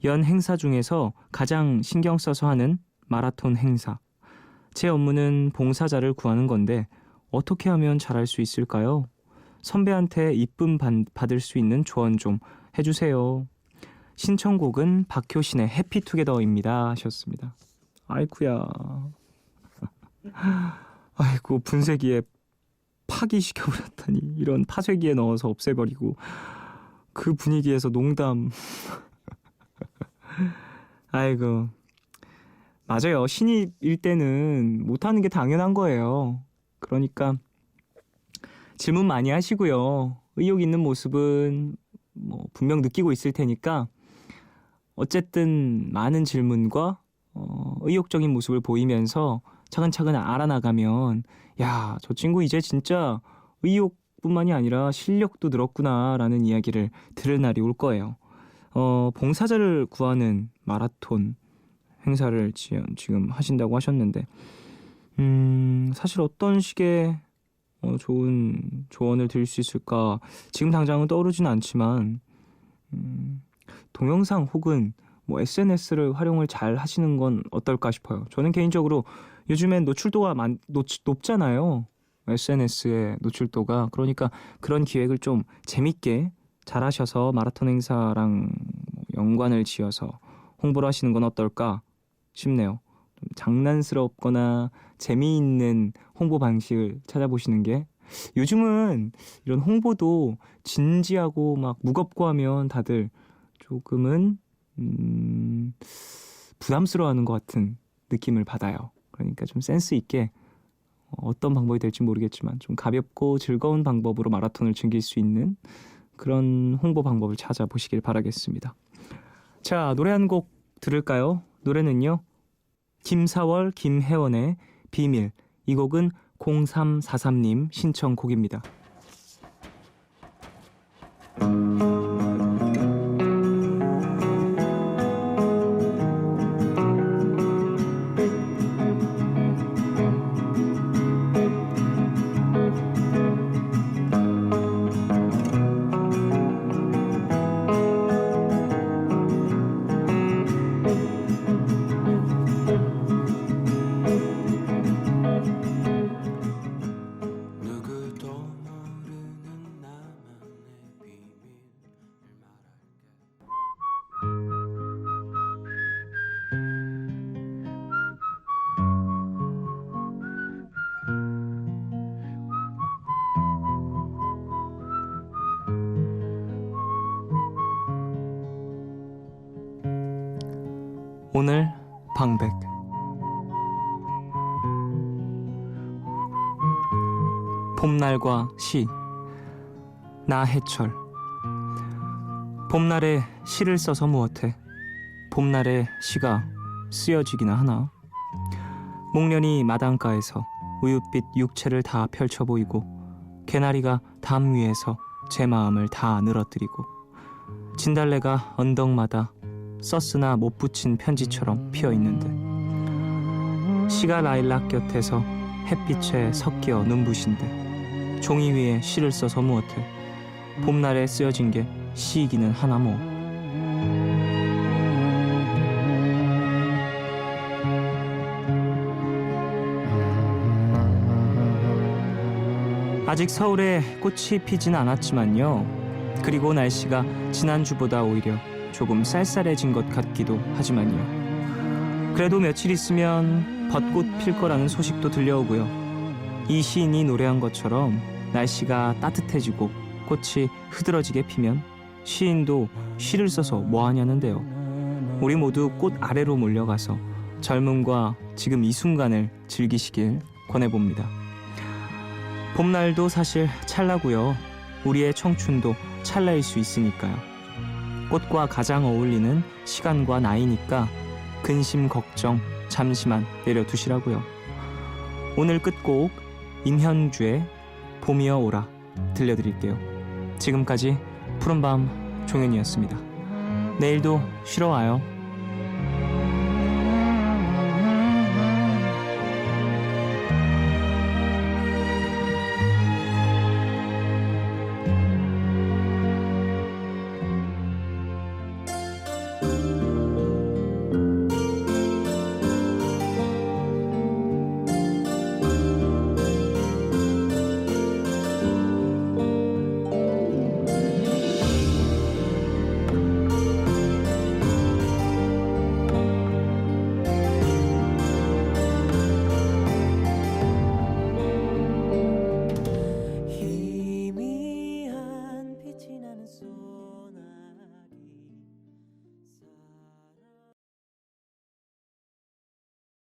연 행사 중에서 가장 신경 써서 하는 마라톤 행사. 제 업무는 봉사자를 구하는 건데 어떻게 하면 잘할 수 있을까요? 선배한테 이쁨 받을 수 있는 조언 좀 해주세요. 신청곡은 박효신의 해피투게더입니다 하셨습니다. 아이쿠야. 아이고, 분쇄기에 파기시켜버렸다니. 이런 파쇄기에 넣어서 없애버리고 그 분위기에서 농담. 아이고, 맞아요. 신입일 때는 못하는 게 당연한 거예요. 그러니까 질문 많이 하시고요. 의욕 있는 모습은 분명 느끼고 있을 테니까 어쨌든 많은 질문과 의욕적인 모습을 보이면서 차근차근 알아나가면 야, 저 친구 이제 진짜 의욕뿐만이 아니라 실력도 늘었구나라는 이야기를 들을 날이 올 거예요. 봉사자를 구하는 마라톤 행사를 지금 하신다고 하셨는데 사실 어떤 식의 좋은 조언을 드릴 수 있을까 지금 당장은 떠오르지는 않지만 동영상 혹은 SNS를 활용을 잘 하시는 건 어떨까 싶어요. 저는 개인적으로 요즘엔 노출도가 높잖아요. SNS의 노출도가. 그러니까 그런 기획을 좀 재밌게 잘 하셔서 마라톤 행사랑 연관을 지어서 홍보를 하시는 건 어떨까 싶네요. 좀 장난스럽거나 재미있는 홍보 방식을 찾아보시는 게 요즘은 이런 홍보도 진지하고 막 무겁고 하면 다들 조금은 부담스러워하는 것 같은 느낌을 받아요. 그러니까 좀 센스 있게 어떤 방법이 될지 모르겠지만 좀 가볍고 즐거운 방법으로 마라톤을 즐길 수 있는 그런 홍보 방법을 찾아보시길 바라겠습니다. 자, 노래 한 곡 들을까요? 노래는요, 김사월, 김혜원의 비밀. 이 곡은 0343님 신청곡입니다. 오늘 방백. 봄날과 시. 나해철. 봄날에 시를 써서 무엇해? 봄날에 시가 쓰여지기나 하나? 목련이 마당가에서 우윳빛 육체를 다 펼쳐 보이고 개나리가 담 위에서 제 마음을 다 늘어뜨리고 진달래가 언덕마다 썼으나 못 붙인 편지처럼 피어있는데 시가 라일락 곁에서 햇빛에 섞여 눈부신데 종이 위에 시를 써서 무엇해? 봄날에 쓰여진 게 시이기는 하나 뭐. 아직 서울에 꽃이 피진 않았지만요. 그리고 날씨가 지난주보다 오히려 조금 쌀쌀해진 것 같기도 하지만요. 그래도 며칠 있으면 벚꽃 필 거라는 소식도 들려오고요. 이 시인이 노래한 것처럼 날씨가 따뜻해지고 꽃이 흐드러지게 피면 시인도 시를 써서 뭐하냐는데요. 우리 모두 꽃 아래로 몰려가서 젊음과 지금 이 순간을 즐기시길 권해봅니다. 봄날도 사실 찰나고요. 우리의 청춘도 찰나일 수 있으니까요. 꽃과 가장 어울리는 시간과 나이니까 근심 걱정 잠시만 내려두시라고요. 오늘 끝곡 임현주의 봄이여 오라 들려드릴게요. 지금까지 푸른밤 종현이었습니다. 내일도 쉬러 와요.